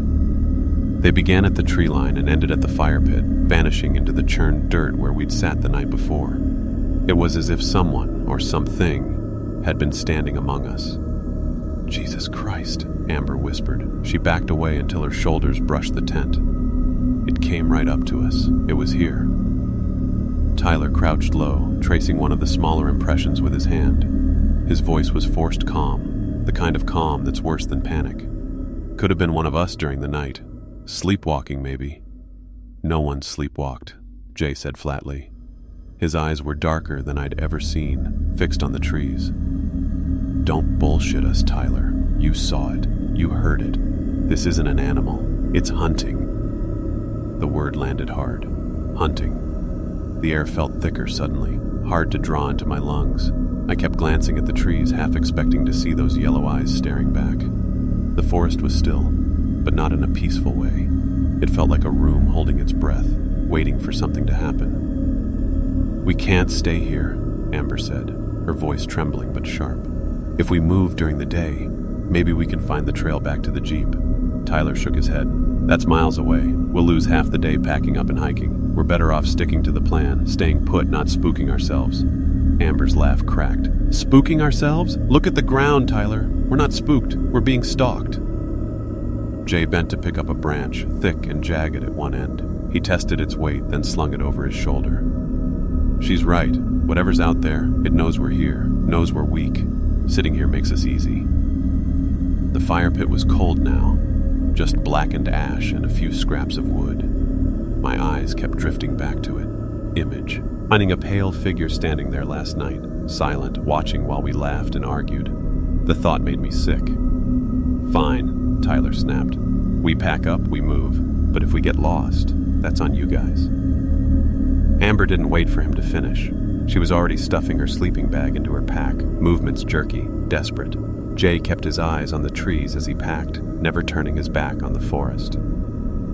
A: They began at the tree line and ended at the fire pit, vanishing into the churned dirt where we'd sat the night before. It was as if someone, or something, had been standing among us. "Jesus Christ," Amber whispered. She backed away until her shoulders brushed the tent. It came right up to us. It was here. Tyler crouched low, tracing one of the smaller impressions with his hand. His voice was forced calm, the kind of calm that's worse than panic. Could have been one of us during the night. Sleepwalking, maybe. "No one sleepwalked," Jay said flatly. His eyes were darker than I'd ever seen, fixed on the trees. "Don't bullshit us, Tyler. You saw it. You heard it. This isn't an animal. It's hunting." The word landed hard. Hunting. The air felt thicker suddenly, hard to draw into my lungs. I kept glancing at the trees, half expecting to see those yellow eyes staring back. The forest was still, but not in a peaceful way. It felt like a room holding its breath, waiting for something to happen. "We can't stay here," Amber said, her voice trembling but sharp. "If we move during the day, maybe we can find the trail back to the Jeep." Tyler shook his head. "That's miles away. We'll lose half the day packing up and hiking. We're better off sticking to the plan, staying put, not spooking ourselves." Amber's laugh cracked. "Spooking ourselves? Look at the ground, Tyler. We're not spooked. We're being stalked." Jay bent to pick up a branch, thick and jagged at one end. He tested its weight, then slung it over his shoulder. "She's right. Whatever's out there, it knows we're here, knows we're weak. Sitting here makes us easy." The fire pit was cold now, just blackened ash and a few scraps of wood. My eyes kept drifting back to it. Image. Finding a pale figure standing there last night, silent, watching while we laughed and argued. The thought made me sick. "Fine," Tyler snapped. "We pack up, we move. But if we get lost, that's on you guys." Amber didn't wait for him to finish. She was already stuffing her sleeping bag into her pack, movements jerky, desperate. Jay kept his eyes on the trees as he packed, never turning his back on the forest.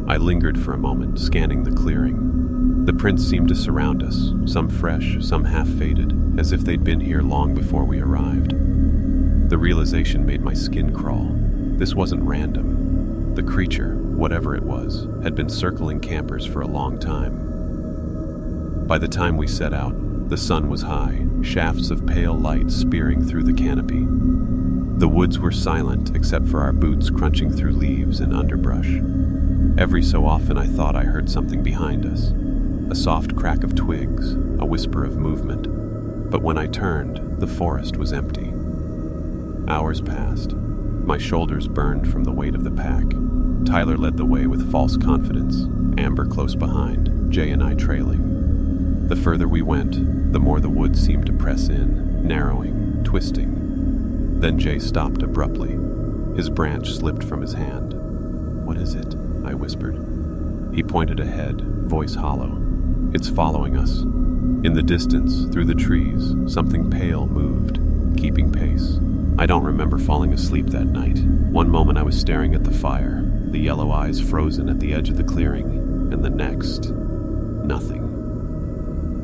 A: I lingered for a moment, scanning the clearing. The prints seemed to surround us, some fresh, some half-faded, as if they'd been here long before we arrived. The realization made my skin crawl. This wasn't random. The creature, whatever it was, had been circling campers for a long time. By the time we set out, the sun was high, shafts of pale light spearing through the canopy. The woods were silent except for our boots crunching through leaves and underbrush. Every so often I thought I heard something behind us, a soft crack of twigs, a whisper of movement. But when I turned, the forest was empty. Hours passed. My shoulders burned from the weight of the pack. Tyler led the way with false confidence, Amber close behind, Jay and I trailing. The further we went, the more the woods seemed to press in, narrowing, twisting. Then Jay stopped abruptly. His branch slipped from his hand. "What is it?" I whispered. He pointed ahead, voice hollow. "It's following us." In the distance, through the trees, something pale moved, keeping pace. I don't remember falling asleep that night. One moment I was staring at the fire, the yellow eyes frozen at the edge of the clearing, and the next, nothing.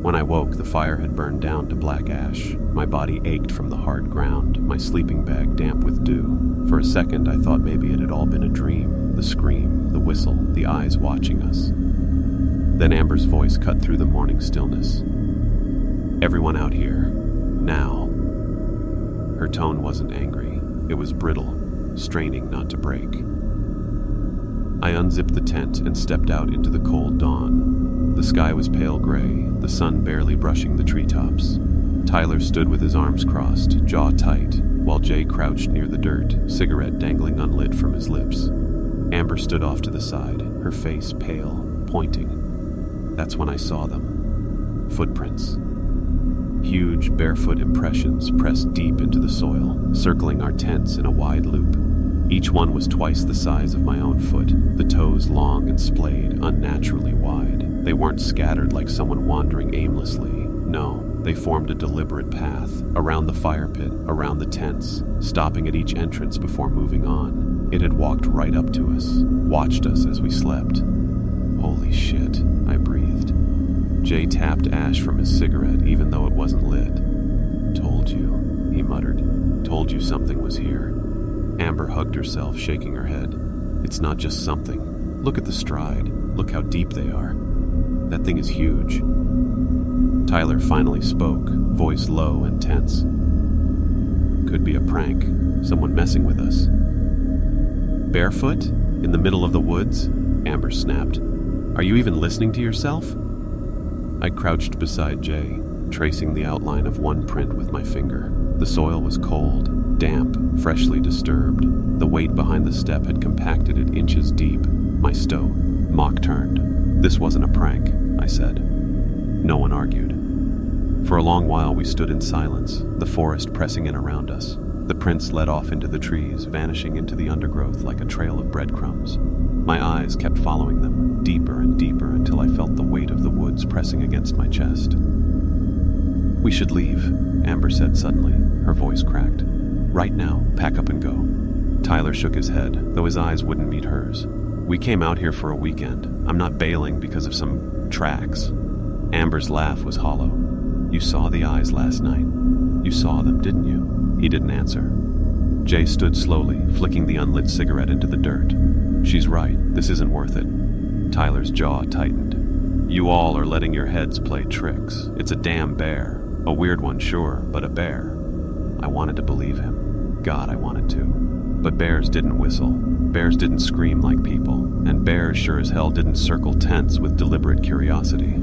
A: When I woke, the fire had burned down to black ash. My body ached from the hard ground, my sleeping bag damp with dew. For a second, I thought maybe it had all been a dream, the scream, the whistle, the eyes watching us. Then Amber's voice cut through the morning stillness. "Everyone out here, now." Her tone wasn't angry, it was brittle, straining not to break. I unzipped the tent and stepped out into the cold dawn. The sky was pale gray, the sun barely brushing the treetops. Tyler stood with his arms crossed, jaw tight, while Jay crouched near the dirt, cigarette dangling unlit from his lips. Amber stood off to the side, her face pale, pointing. That's when I saw them. Footprints. Huge, barefoot impressions pressed deep into the soil, circling our tents in a wide loop. Each one was twice the size of my own foot, the toes long and splayed, unnaturally wide. They weren't scattered like someone wandering aimlessly. No, they formed a deliberate path, around the fire pit, around the tents, stopping at each entrance before moving on. It had walked right up to us, watched us as we slept. Holy shit, I breathed. Jay tapped ash from his cigarette even though it wasn't lit. Told you, he muttered. Told you something was here. Amber hugged herself, shaking her head. It's not just something. Look at the stride. Look how deep they are. That thing is huge. Tyler finally spoke, voice low and tense. Could be a prank, someone messing with us. Barefoot? In the middle of the woods? Amber snapped. Are you even listening to yourself? I crouched beside Jay, tracing the outline of one print with my finger. The soil was cold, damp, freshly disturbed. The weight behind the step had compacted it inches deep. My mock turned. This wasn't a prank, I said. No one argued. For a long while we stood in silence, the forest pressing in around us. The prints led off into the trees, vanishing into the undergrowth like a trail of breadcrumbs. My eyes kept following them, deeper and deeper, until I felt the weight of the woods pressing against my chest. We should leave, Amber said suddenly, her voice cracked. Right now, pack up and go. Tyler shook his head, though his eyes wouldn't meet hers. We came out here for a weekend. I'm not bailing because of some tracks. Amber's laugh was hollow. You saw the eyes last night. You saw them, didn't you? He didn't answer. Jay stood slowly, flicking the unlit cigarette into the dirt. She's right, this isn't worth it. Tyler's jaw tightened. You all are letting your heads play tricks. It's a damn bear. A weird one, sure, but a bear. I wanted to believe him. God, I wanted to. But bears didn't whistle. Bears didn't scream like people. And bears sure as hell didn't circle tents with deliberate curiosity.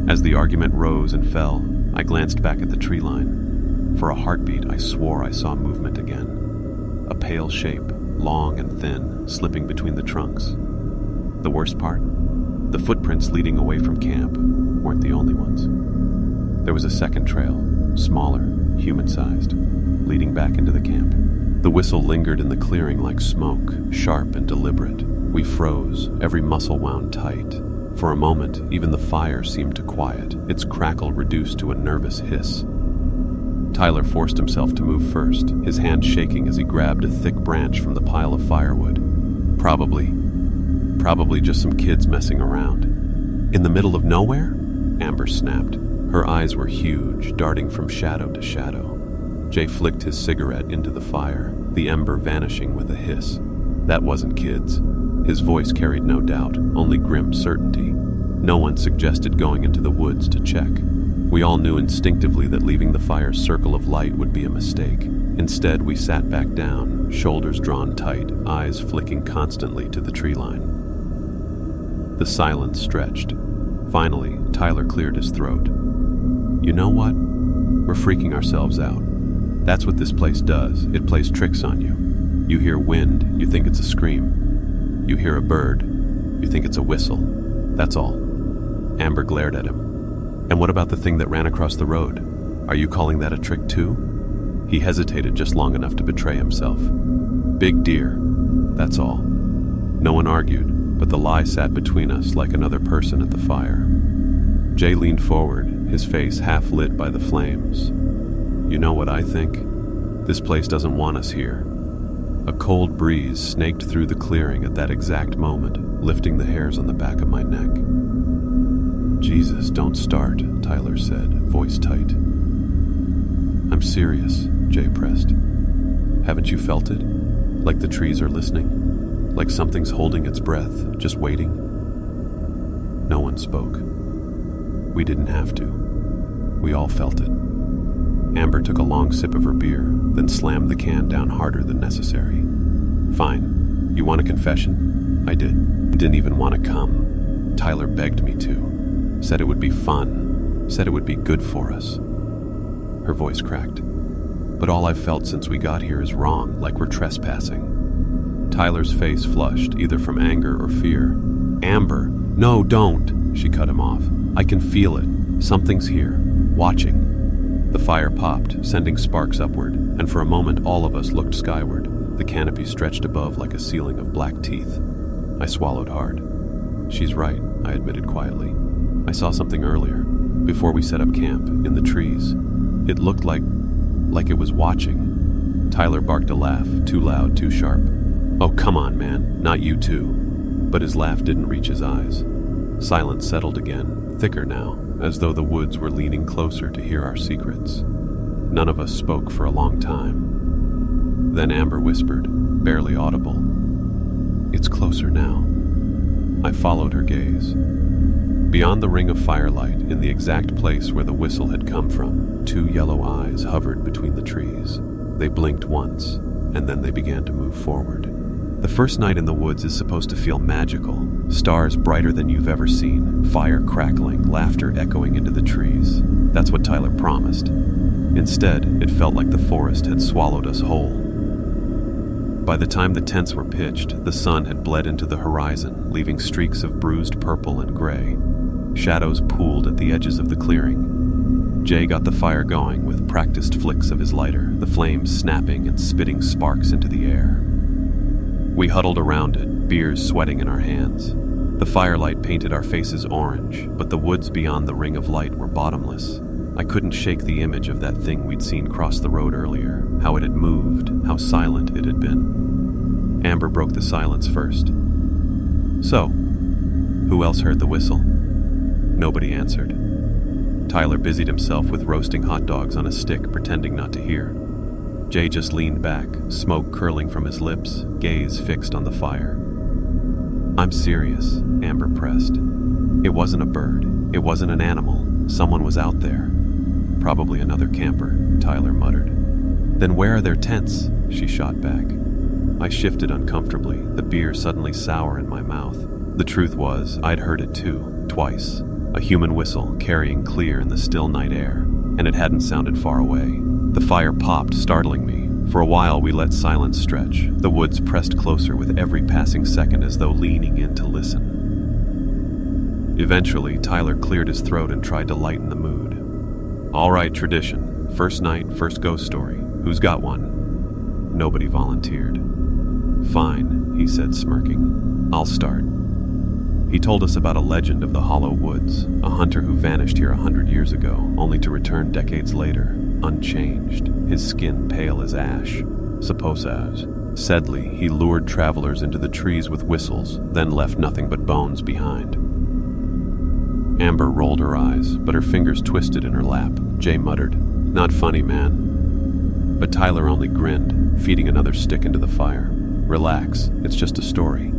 A: As the argument rose and fell, I glanced back at the tree line. For a heartbeat, I swore I saw movement again. A pale shape, long and thin, slipping between the trunks. The worst part? The footprints leading away from camp weren't the only ones. There was a second trail, smaller, human-sized, leading back into the camp. The whistle lingered in the clearing like smoke, sharp and deliberate. We froze, every muscle wound tight. For a moment, even the fire seemed to quiet, its crackle reduced to a nervous hiss. Tyler forced himself to move first, his hand shaking as he grabbed a thick branch from the pile of firewood. Probably just some kids messing around. In the middle of nowhere? Amber snapped. Her eyes were huge, darting from shadow to shadow. Jay flicked his cigarette into the fire, the ember vanishing with a hiss. That wasn't kids. His voice carried no doubt, only grim certainty. No one suggested going into the woods to check. We all knew instinctively that leaving the fire's circle of light would be a mistake. Instead, we sat back down, shoulders drawn tight, eyes flicking constantly to the tree line. The silence stretched. Finally, Tyler cleared his throat. You know what? We're freaking ourselves out. That's what this place does. It plays tricks on you. You hear wind, you think it's a scream. You hear a bird, you think it's a whistle. That's all. Amber glared at him. And what about the thing that ran across the road? Are you calling that a trick too? He hesitated just long enough to betray himself. Big deer, that's all. No one argued, but the lie sat between us like another person at the fire. Jay leaned forward, his face half lit by the flames. You know what I think? This place doesn't want us here. A cold breeze snaked through the clearing at that exact moment, lifting the hairs on the back of my neck. Jesus, don't start, Tyler said, voice tight. I'm serious, Jay pressed. Haven't you felt it? Like the trees are listening? Like something's holding its breath, just waiting? No one spoke. We didn't have to. We all felt it. Amber took a long sip of her beer, then slammed the can down harder than necessary. Fine. You want a confession? I did. Didn't even want to come. Tyler begged me to. Said it would be fun. Said it would be good for us. Her voice cracked. But all I've felt since we got here is wrong, like we're trespassing. Tyler's face flushed, either from anger or fear. Amber, no, don't, she cut him off. I can feel it. Something's here, watching. The fire popped, sending sparks upward, and for a moment all of us looked skyward, the canopy stretched above like a ceiling of black teeth. I swallowed hard. She's right, I admitted quietly. I saw something earlier, before we set up camp, in the trees. It looked like it was watching. Tyler barked a laugh, too loud, too sharp. "Oh, come on, man, not you too." But his laugh didn't reach his eyes. Silence settled again, thicker now, as though the woods were leaning closer to hear our secrets. None of us spoke for a long time. Then Amber whispered, barely audible, "It's closer now." I followed her gaze. Beyond the ring of firelight, in the exact place where the whistle had come from, two yellow eyes hovered between the trees. They blinked once, and then they began to move forward. The first night in the woods is supposed to feel magical. Stars brighter than you've ever seen, fire crackling, laughter echoing into the trees. That's what Tyler promised. Instead, it felt like the forest had swallowed us whole. By the time the tents were pitched, the sun had bled into the horizon, leaving streaks of bruised purple and gray. Shadows pooled at the edges of the clearing. Jay got the fire going with practiced flicks of his lighter, the flames snapping and spitting sparks into the air. We huddled around it, beers sweating in our hands. The firelight painted our faces orange, but the woods beyond the ring of light were bottomless. I couldn't shake the image of that thing we'd seen cross the road earlier, how it had moved, how silent it had been. Amber broke the silence first. "So, who else heard the whistle?" Nobody answered. Tyler busied himself with roasting hot dogs on a stick, pretending not to hear. Jay just leaned back, smoke curling from his lips, gaze fixed on the fire. "I'm serious," Amber pressed. "It wasn't a bird. It wasn't an animal. Someone was out there. Probably another camper," Tyler muttered. "Then where are their tents?" she shot back. I shifted uncomfortably, the beer suddenly sour in my mouth. The truth was, I'd heard it too, twice. A human whistle, carrying clear in the still night air, and it hadn't sounded far away. The fire popped, startling me. For a while we let silence stretch. The woods pressed closer with every passing second as though leaning in to listen. Eventually, Tyler cleared his throat and tried to lighten the mood. "All right, tradition. First night, first ghost story. Who's got one?" Nobody volunteered. "Fine," he said, smirking. "I'll start." He told us about a legend of the Hollow Woods, a hunter who vanished here 100 years ago, only to return decades later, unchanged, his skin pale as ash. Suppose as. Saidly, he lured travelers into the trees with whistles, then left nothing but bones behind. Amber rolled her eyes, but her fingers twisted in her lap. Jay muttered, "Not funny, man." But Tyler only grinned, feeding another stick into the fire. "Relax, it's just a story."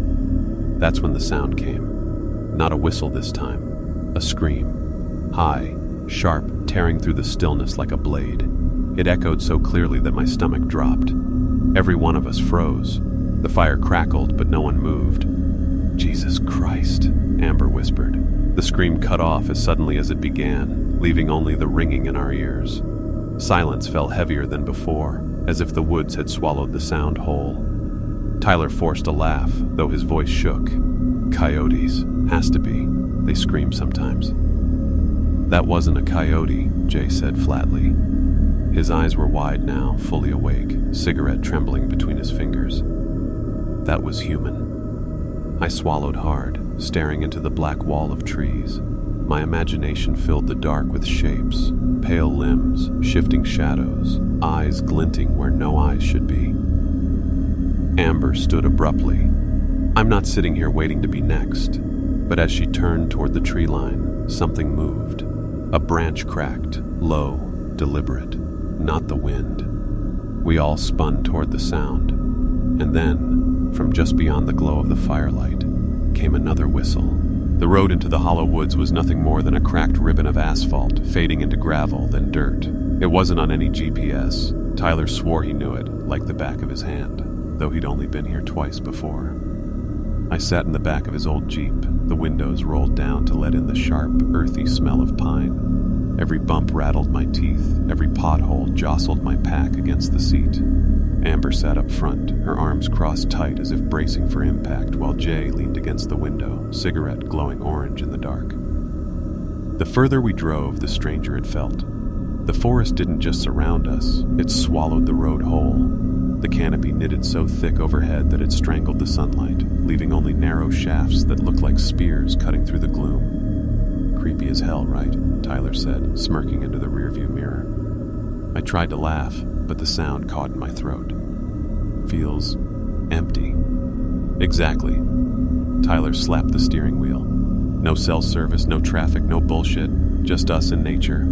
A: That's when the sound came. Not a whistle this time. A scream. High, sharp, tearing through the stillness like a blade. It echoed so clearly that my stomach dropped. Every one of us froze. The fire crackled, but no one moved. "Jesus Christ," Amber whispered. The scream cut off as suddenly as it began, leaving only the ringing in our ears. Silence fell heavier than before, as if the woods had swallowed the sound whole. Tyler forced a laugh, though his voice shook. "Coyotes. Has to be. They scream sometimes." "That wasn't a coyote," Jay said flatly. His eyes were wide now, fully awake, cigarette trembling between his fingers. "That was human." I swallowed hard, staring into the black wall of trees. My imagination filled the dark with shapes, pale limbs, shifting shadows, eyes glinting where no eyes should be. Amber stood abruptly. I'm not sitting here waiting to be next, but as she turned toward the tree line, something moved. A branch cracked, low, deliberate, not the wind. We all spun toward the sound, and then, from just beyond the glow of the firelight, came another whistle. The road into the Hollow Woods was nothing more than a cracked ribbon of asphalt, fading into gravel, then dirt. It wasn't on any GPS. Tyler swore he knew it, like the back of his hand, though he'd only been here twice before. I sat in the back of his old Jeep, the windows rolled down to let in the sharp, earthy smell of pine. Every bump rattled my teeth, every pothole jostled my pack against the seat. Amber sat up front, her arms crossed tight as if bracing for impact, while Jay leaned against the window, cigarette glowing orange in the dark. The further we drove, the stranger it felt. The forest didn't just surround us, it swallowed the road whole. The canopy knitted so thick overhead that it strangled the sunlight, leaving only narrow shafts that looked like spears cutting through the gloom. "Creepy as hell, right?" Tyler said, smirking into the rearview mirror. I tried to laugh, but the sound caught in my throat. Feels empty. Exactly. Tyler slapped the steering wheel. No cell service, no traffic, no bullshit, just us and nature.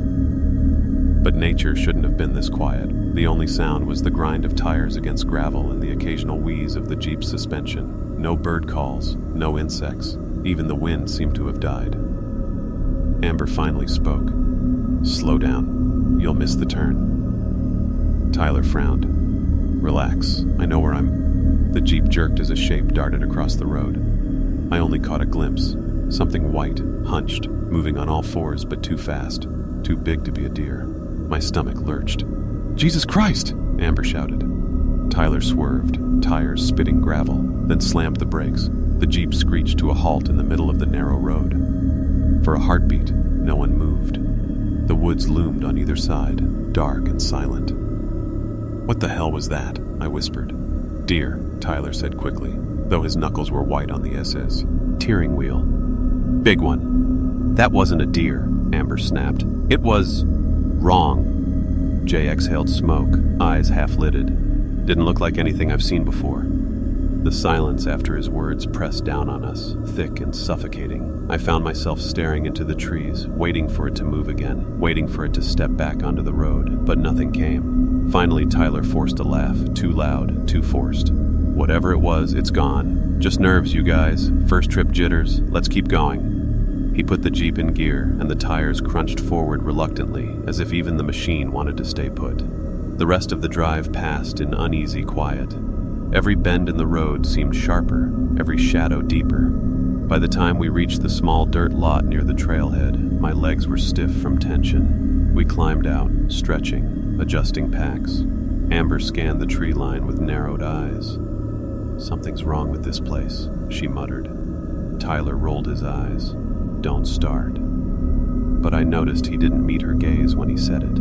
A: But nature shouldn't have been this quiet. The only sound was the grind of tires against gravel and the occasional wheeze of the Jeep's suspension. No bird calls, no insects. Even the wind seemed to have died. Amber finally spoke. "Slow down. You'll miss the turn." Tyler frowned. "Relax. I know where I'm..." The Jeep jerked as a shape darted across the road. I only caught a glimpse. Something white, hunched, moving on all fours but too fast. Too big to be a deer. My stomach lurched. "Jesus Christ!" Amber shouted. Tyler swerved, tires spitting gravel, then slammed the brakes. The Jeep screeched to a halt in the middle of the narrow road. For a heartbeat, no one moved. The woods loomed on either side, dark and silent. "What the hell was that?" I whispered. "Deer," Tyler said quickly, though his knuckles were white on the SS. "Steering wheel. Big one." "That wasn't a deer," Amber snapped. "It was... wrong." Jay exhaled smoke, eyes half-lidded. Didn't look like anything I've seen before. The silence after his words pressed down on us, thick and suffocating. I found myself staring into the trees, waiting for it to move again, waiting for it to step back onto the road, but nothing came. Finally, Tyler forced a laugh, too loud, too forced. "Whatever it was, it's gone. Just nerves, you guys. First trip jitters. Let's keep going." He put the Jeep in gear, and the tires crunched forward reluctantly, as if even the machine wanted to stay put. The rest of the drive passed in uneasy quiet. Every bend in the road seemed sharper, every shadow deeper. By the time we reached the small dirt lot near the trailhead, my legs were stiff from tension. We climbed out, stretching, adjusting packs. Amber scanned the tree line with narrowed eyes. "Something's wrong with this place," she muttered. Tyler rolled his eyes. "Don't start." But I noticed he didn't meet her gaze when he said it.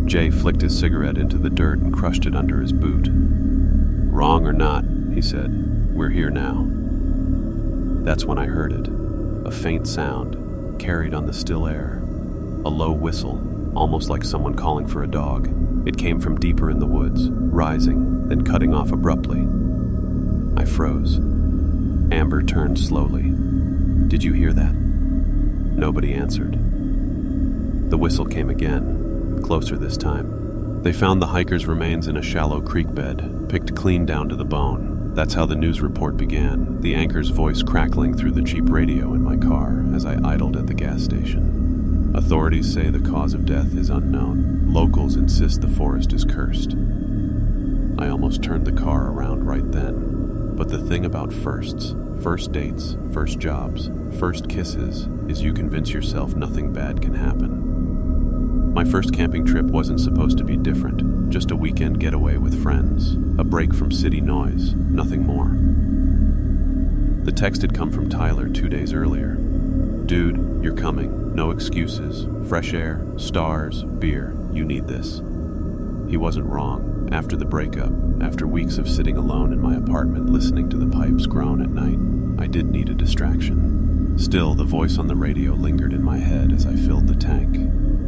A: Jay flicked his cigarette into the dirt and crushed it under his boot. "Wrong or not," he said, "we're here now." That's when I heard it. A faint sound, carried on the still air. A low whistle, almost like someone calling for a dog. It came from deeper in the woods, rising, then cutting off abruptly. I froze. Amber turned slowly. "Did you hear that?" Nobody answered. The whistle came again, closer this time. They found the hikers' remains in a shallow creek bed, picked clean down to the bone. That's how the news report began, the anchor's voice crackling through the cheap radio in my car as I idled at the gas station. Authorities say the cause of death is unknown. Locals insist the forest is cursed. I almost turned the car around right then. But the thing about firsts, first dates, first jobs, first kisses, is you convince yourself nothing bad can happen. My first camping trip wasn't supposed to be different, just a weekend getaway with friends, a break from city noise, nothing more. The text had come from Tyler 2 days earlier. "Dude, you're coming, no excuses, fresh air, stars, beer, you need this." He wasn't wrong. After the breakup, after weeks of sitting alone in my apartment listening to the pipes groan at night, I did need a distraction. Still, the voice on the radio lingered in my head as I filled the tank.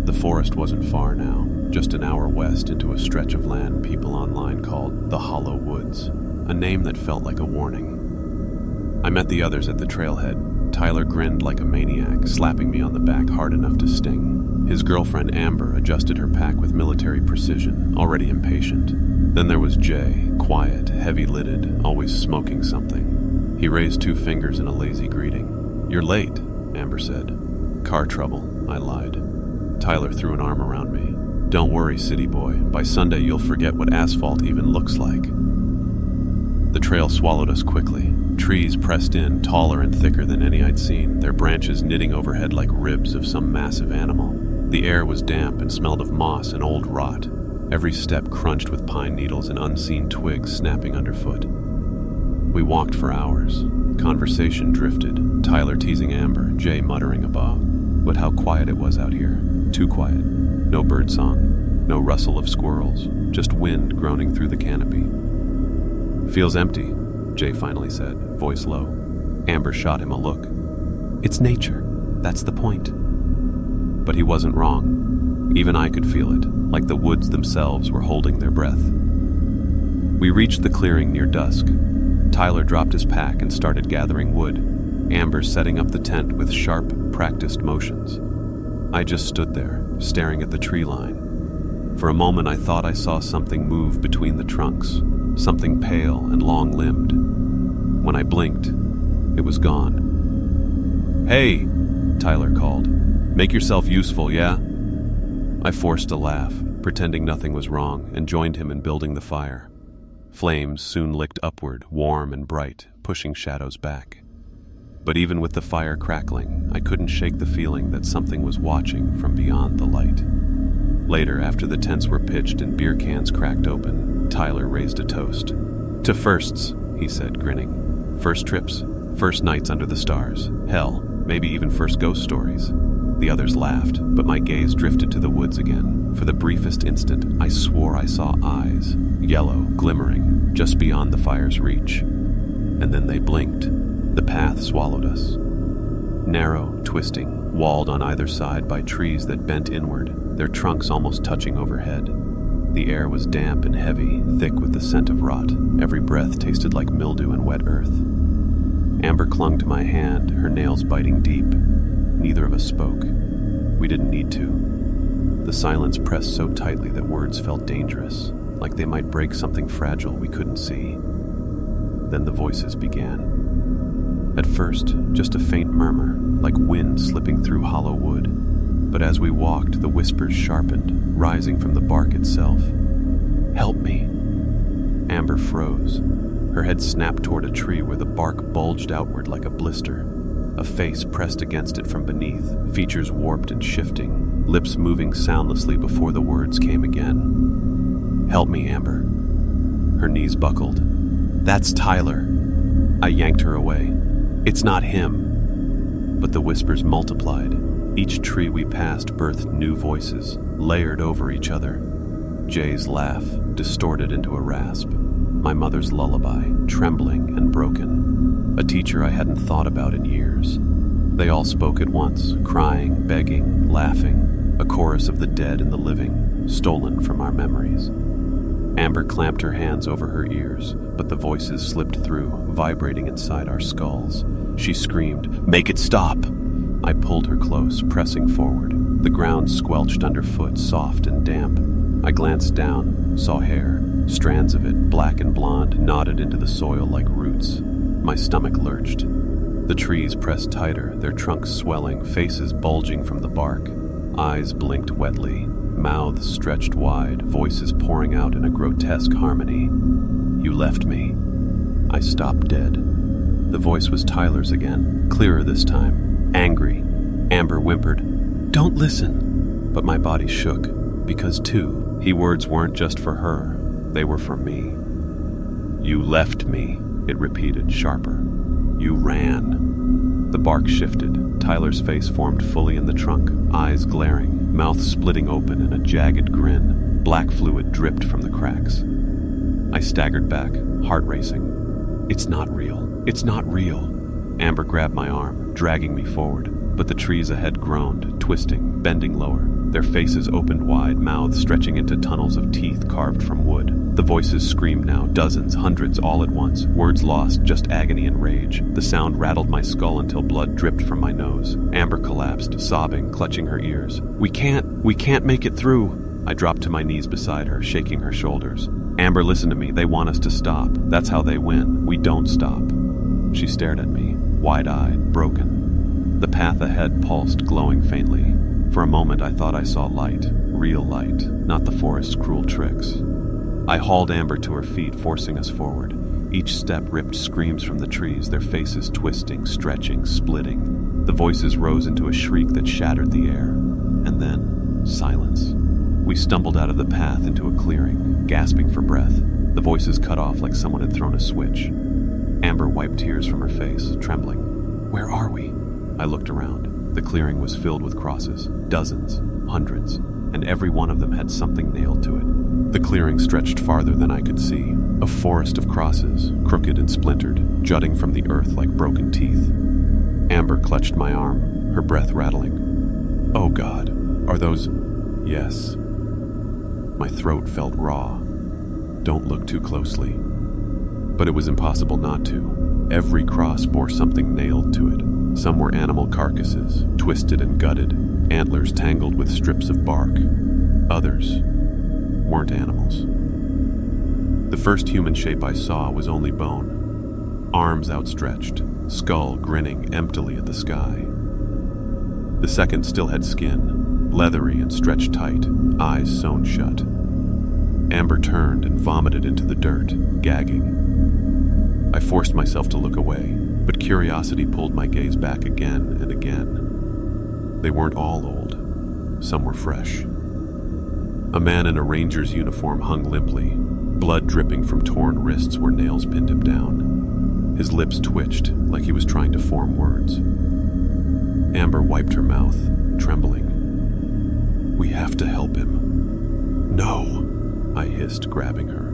A: The forest wasn't far now, just an hour west into a stretch of land people online called the Hollow Woods, a name that felt like a warning. I met the others at the trailhead. Tyler grinned like a maniac, slapping me on the back hard enough to sting. His girlfriend Amber adjusted her pack with military precision, already impatient. Then there was Jay, quiet, heavy-lidded, always smoking something. He raised 2 fingers in a lazy greeting. "You're late," Amber said. "Car trouble," I lied. Tyler threw an arm around me. "Don't worry, city boy. By Sunday you'll forget what asphalt even looks like." The trail swallowed us quickly. Trees pressed in, taller and thicker than any I'd seen, their branches knitting overhead like ribs of some massive animal. The air was damp and smelled of moss and old rot. Every step crunched with pine needles and unseen twigs snapping underfoot. We walked for hours. Conversation drifted, Tyler teasing Amber, Jay muttering above. But how quiet it was out here. Too quiet. No birdsong, no rustle of squirrels, just wind groaning through the canopy. "Feels empty," Jay finally said, voice low. Amber shot him a look. "It's nature. That's the point." But he wasn't wrong. Even I could feel it, like the woods themselves were holding their breath. We reached the clearing near dusk. Tyler dropped his pack and started gathering wood, Amber setting up the tent with sharp, practiced motions. I just stood there, staring at the tree line. For a moment I thought I saw something move between the trunks, something pale and long-limbed. When I blinked, it was gone. "Hey," Tyler called. "Make yourself useful, yeah?" I forced a laugh, pretending nothing was wrong, and joined him in building the fire. Flames soon licked upward, warm and bright, pushing shadows back. But even with the fire crackling, I couldn't shake the feeling that something was watching from beyond the light. Later, after the tents were pitched and beer cans cracked open, Tyler raised a toast. "To firsts," he said, grinning. "First trips, first nights under the stars, hell, maybe even first ghost stories." The others laughed, but my gaze drifted to the woods again. For the briefest instant, I swore I saw eyes, yellow, glimmering, just beyond the fire's reach. And then they blinked. The path swallowed us. Narrow, twisting, walled on either side by trees that bent inward, their trunks almost touching overhead. The air was damp and heavy, thick with the scent of rot. Every breath tasted like mildew and wet earth. Amber clung to my hand, her nails biting deep. Neither of us spoke. We didn't need to. The silence pressed so tightly that words felt dangerous, like they might break something fragile we couldn't see. Then the voices began. At first, just a faint murmur, like wind slipping through hollow wood. But as we walked, the whispers sharpened, rising from the bark itself. "Help me." Amber froze. Her head snapped toward a tree where the bark bulged outward like a blister. A face pressed against it from beneath, features warped and shifting, lips moving soundlessly before the words came again. "Help me, Amber." Her knees buckled. "That's Tyler." I yanked her away. "It's not him." But the whispers multiplied. Each tree we passed birthed new voices, layered over each other. Jay's laugh, distorted into a rasp. My mother's lullaby, trembling and broken. A teacher I hadn't thought about in years. They all spoke at once, crying, begging, laughing, a chorus of the dead and the living, stolen from our memories. Amber clamped her hands over her ears, but the voices slipped through, vibrating inside our skulls. She screamed, "Make it stop!" I pulled her close, pressing forward. The ground squelched underfoot, soft and damp. I glanced down, saw hair, strands of it, black and blonde, knotted into the soil like roots. My stomach lurched. The trees pressed tighter, their trunks swelling, faces bulging from the bark. Eyes blinked wetly, mouths stretched wide, voices pouring out in a grotesque harmony. "You left me." I stopped dead. The voice was Tyler's again, clearer this time, angry. Amber whimpered, "Don't listen." But my body shook, because too, his words weren't just for her, they were for me. "You left me," it repeated, sharper. "You ran." The bark shifted. Tyler's face formed fully in the trunk, eyes glaring, mouth splitting open in a jagged grin. Black fluid dripped from the cracks. I staggered back, heart racing. "It's not real. It's not real." Amber grabbed my arm, dragging me forward, but the trees ahead groaned, twisting, bending lower. Their faces opened wide, mouths stretching into tunnels of teeth carved from wood. The voices screamed now, dozens, hundreds, all at once, words lost, just agony and rage. The sound rattled my skull until blood dripped from my nose. Amber collapsed, sobbing, clutching her ears. We can't make it through." I dropped to my knees beside her, shaking her shoulders. "Amber, listen to me, they want us to stop. That's how they win. We don't stop." She stared at me, wide-eyed, broken. The path ahead pulsed, glowing faintly. For a moment I thought I saw light, real light, not the forest's cruel tricks. I hauled Amber to her feet, forcing us forward. Each step ripped screams from the trees, their faces twisting, stretching, splitting. The voices rose into a shriek that shattered the air. And then, silence. We stumbled out of the path into a clearing, gasping for breath. The voices cut off like someone had thrown a switch. Amber wiped tears from her face, trembling. "Where are we?" I looked around. The clearing was filled with crosses, dozens, hundreds, and every one of them had something nailed to it. The clearing stretched farther than I could see, a forest of crosses, crooked and splintered, jutting from the earth like broken teeth. Amber clutched my arm, her breath rattling. "Oh God, are those..." "Yes." My throat felt raw. Don't look too closely. But it was impossible not to. Every cross bore something nailed to it. Some were animal carcasses, twisted and gutted, antlers tangled with strips of bark. Others weren't animals. The first human shape I saw was only bone. Arms outstretched, skull grinning emptily at the sky. The second still had skin, leathery and stretched tight, eyes sewn shut. Amber turned and vomited into the dirt, gagging. I forced myself to look away, but curiosity pulled my gaze back again and again. They weren't all old. Some were fresh. A man in a ranger's uniform hung limply, blood dripping from torn wrists where nails pinned him down. His lips twitched like he was trying to form words. Amber wiped her mouth, trembling. "We have to help him." "No," I hissed, grabbing her.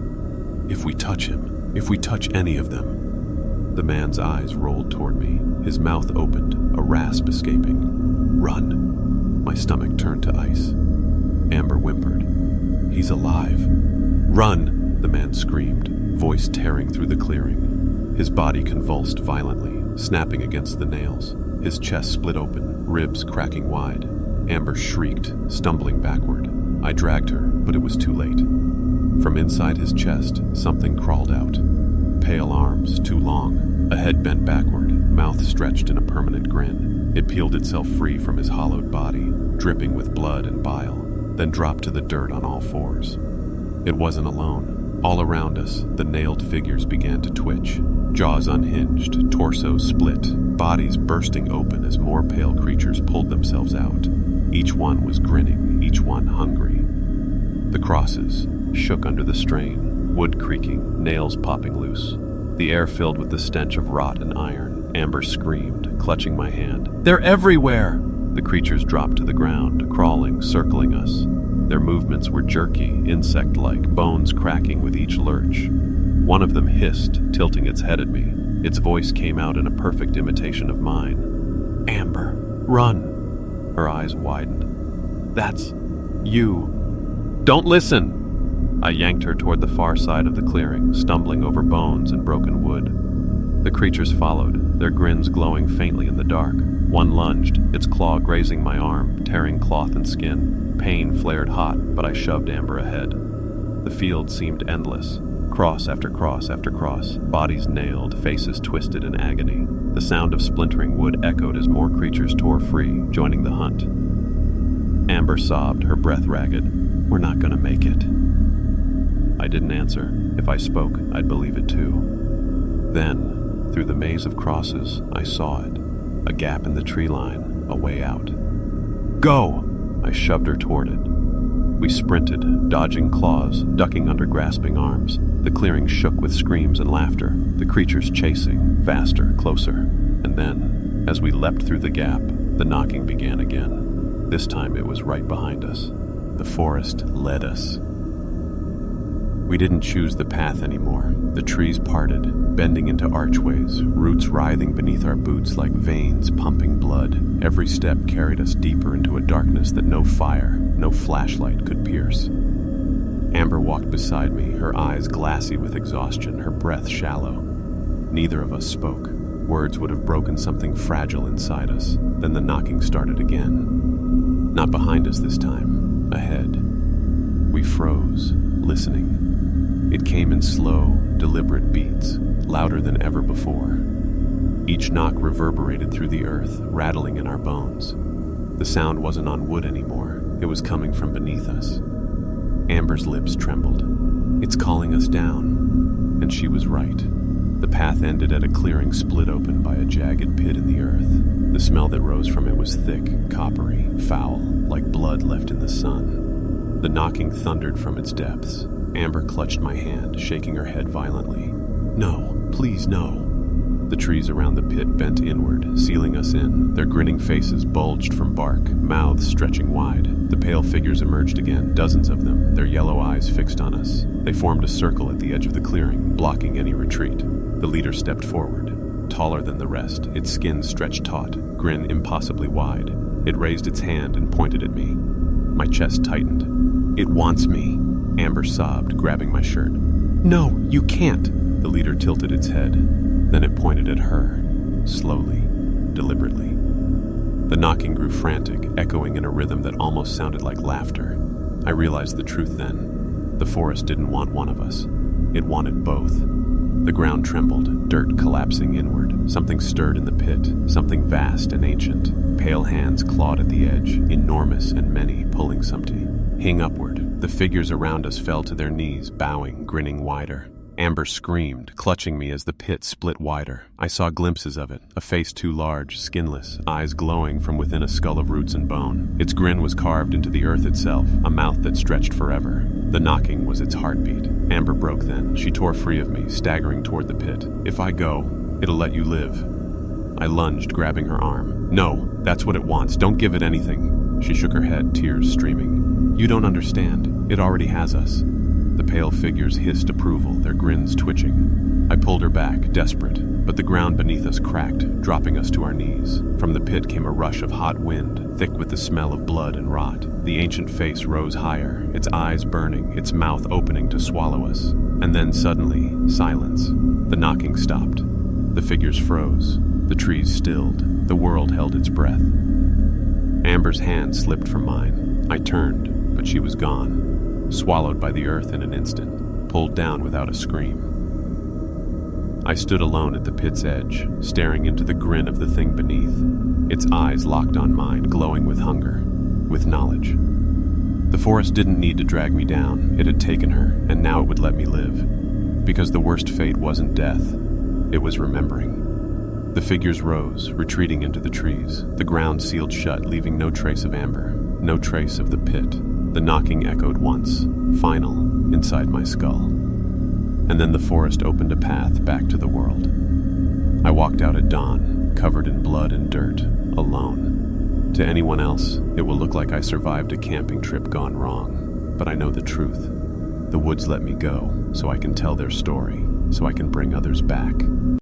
A: "If we touch him, if we touch any of them." The man's eyes rolled toward me, his mouth opened, a rasp escaping. "Run." My stomach turned to ice. Amber whimpered. "He's alive." "Run!" the man screamed, voice tearing through the clearing. His body convulsed violently, snapping against the nails. His chest split open, ribs cracking wide. Amber shrieked, stumbling backward. I dragged her, but it was too late. From inside his chest, something crawled out. Pale arms, too long, a head bent backward, mouth stretched in a permanent grin. It peeled itself free from his hollowed body, dripping with blood and bile, then dropped to the dirt on all fours. It wasn't alone. All around us, the nailed figures began to twitch. Jaws unhinged, torsos split, bodies bursting open as more pale creatures pulled themselves out. Each one was grinning, each one hungry. The crosses shook under the strain, wood creaking, nails popping loose. The air filled with the stench of rot and iron. Amber screamed, clutching my hand. "They're everywhere!" The creatures dropped to the ground, crawling, circling us. Their movements were jerky, insect-like, bones cracking with each lurch. One of them hissed, tilting its head at me. Its voice came out in a perfect imitation of mine. "Amber, run!" Her eyes widened. "That's you. Don't listen!" I yanked her toward the far side of the clearing, stumbling over bones and broken wood. The creatures followed, their grins glowing faintly in the dark. One lunged, its claw grazing my arm, tearing cloth and skin. Pain flared hot, but I shoved Amber ahead. The field seemed endless. Cross after cross after cross, bodies nailed, faces twisted in agony. The sound of splintering wood echoed as more creatures tore free, joining the hunt. Amber sobbed, her breath ragged. "We're not gonna make it." I didn't answer. If I spoke, I'd believe it too. Then, through the maze of crosses, I saw it. A gap in the tree line, a way out. "Go!" I shoved her toward it. We sprinted, dodging claws, ducking under grasping arms. The clearing shook with screams and laughter, the creatures chasing, faster, closer. And then, as we leapt through the gap, the knocking began again. This time it was right behind us. The forest led us. We didn't choose the path anymore. The trees parted, bending into archways, roots writhing beneath our boots like veins pumping blood. Every step carried us deeper into a darkness that no fire, no flashlight could pierce. Amber walked beside me, her eyes glassy with exhaustion, her breath shallow. Neither of us spoke. Words would have broken something fragile inside us. Then the knocking started again. Not behind us this time, ahead. We froze, listening. It came in slow, deliberate beats, louder than ever before. Each knock reverberated through the earth, rattling in our bones. The sound wasn't on wood anymore. It was coming from beneath us. Amber's lips trembled. "It's calling us down." And she was right. The path ended at a clearing split open by a jagged pit in the earth. The smell that rose from it was thick, coppery, foul, like blood left in the sun. The knocking thundered from its depths. Amber clutched my hand, shaking her head violently. "No, please no." The trees around the pit bent inward, sealing us in. Their grinning faces bulged from bark, mouths stretching wide. The pale figures emerged again, dozens of them, their yellow eyes fixed on us. They formed a circle at the edge of the clearing, blocking any retreat. The leader stepped forward, taller than the rest, its skin stretched taut, grin impossibly wide. It raised its hand and pointed at me. My chest tightened. "It wants me." Amber sobbed, grabbing my shirt. "No, you can't!" The leader tilted its head. Then it pointed at her, slowly, deliberately. The knocking grew frantic, echoing in a rhythm that almost sounded like laughter. I realized the truth then. The forest didn't want one of us. It wanted both. The ground trembled, dirt collapsing inward. Something stirred in the pit, something vast and ancient. Pale hands clawed at the edge, enormous and many, pulling something. Hing upward, the figures around us fell to their knees, bowing, grinning wider. Amber screamed, clutching me as the pit split wider. I saw glimpses of it, a face too large, skinless, eyes glowing from within a skull of roots and bone. Its grin was carved into the earth itself, a mouth that stretched forever. The knocking was its heartbeat. Amber broke then. She tore free of me, staggering toward the pit. "If I go, it'll let you live." I lunged, grabbing her arm. "No, that's what it wants. Don't give it anything." She shook her head, tears streaming. "You don't understand. It already has us." The pale figures hissed approval, their grins twitching. I pulled her back, desperate, but the ground beneath us cracked, dropping us to our knees. From the pit came a rush of hot wind, thick with the smell of blood and rot. The ancient face rose higher, its eyes burning, its mouth opening to swallow us. And then suddenly, silence. The knocking stopped. The figures froze. The trees stilled. The world held its breath. Amber's hand slipped from mine. I turned, but she was gone. Swallowed by the earth in an instant, pulled down without a scream. I stood alone at the pit's edge, staring into the grin of the thing beneath, its eyes locked on mine, glowing with hunger, with knowledge. The forest didn't need to drag me down. It had taken her, and now it would let me live. Because the worst fate wasn't death, it was remembering. The figures rose, retreating into the trees. The ground sealed shut, leaving no trace of Amber, no trace of the pit. The knocking echoed once, final, inside my skull. And then the forest opened a path back to the world. I walked out at dawn, covered in blood and dirt, alone. To anyone else, it will look like I survived a camping trip gone wrong. But I know the truth. The woods let me go, so I can tell their story, so I can bring others back.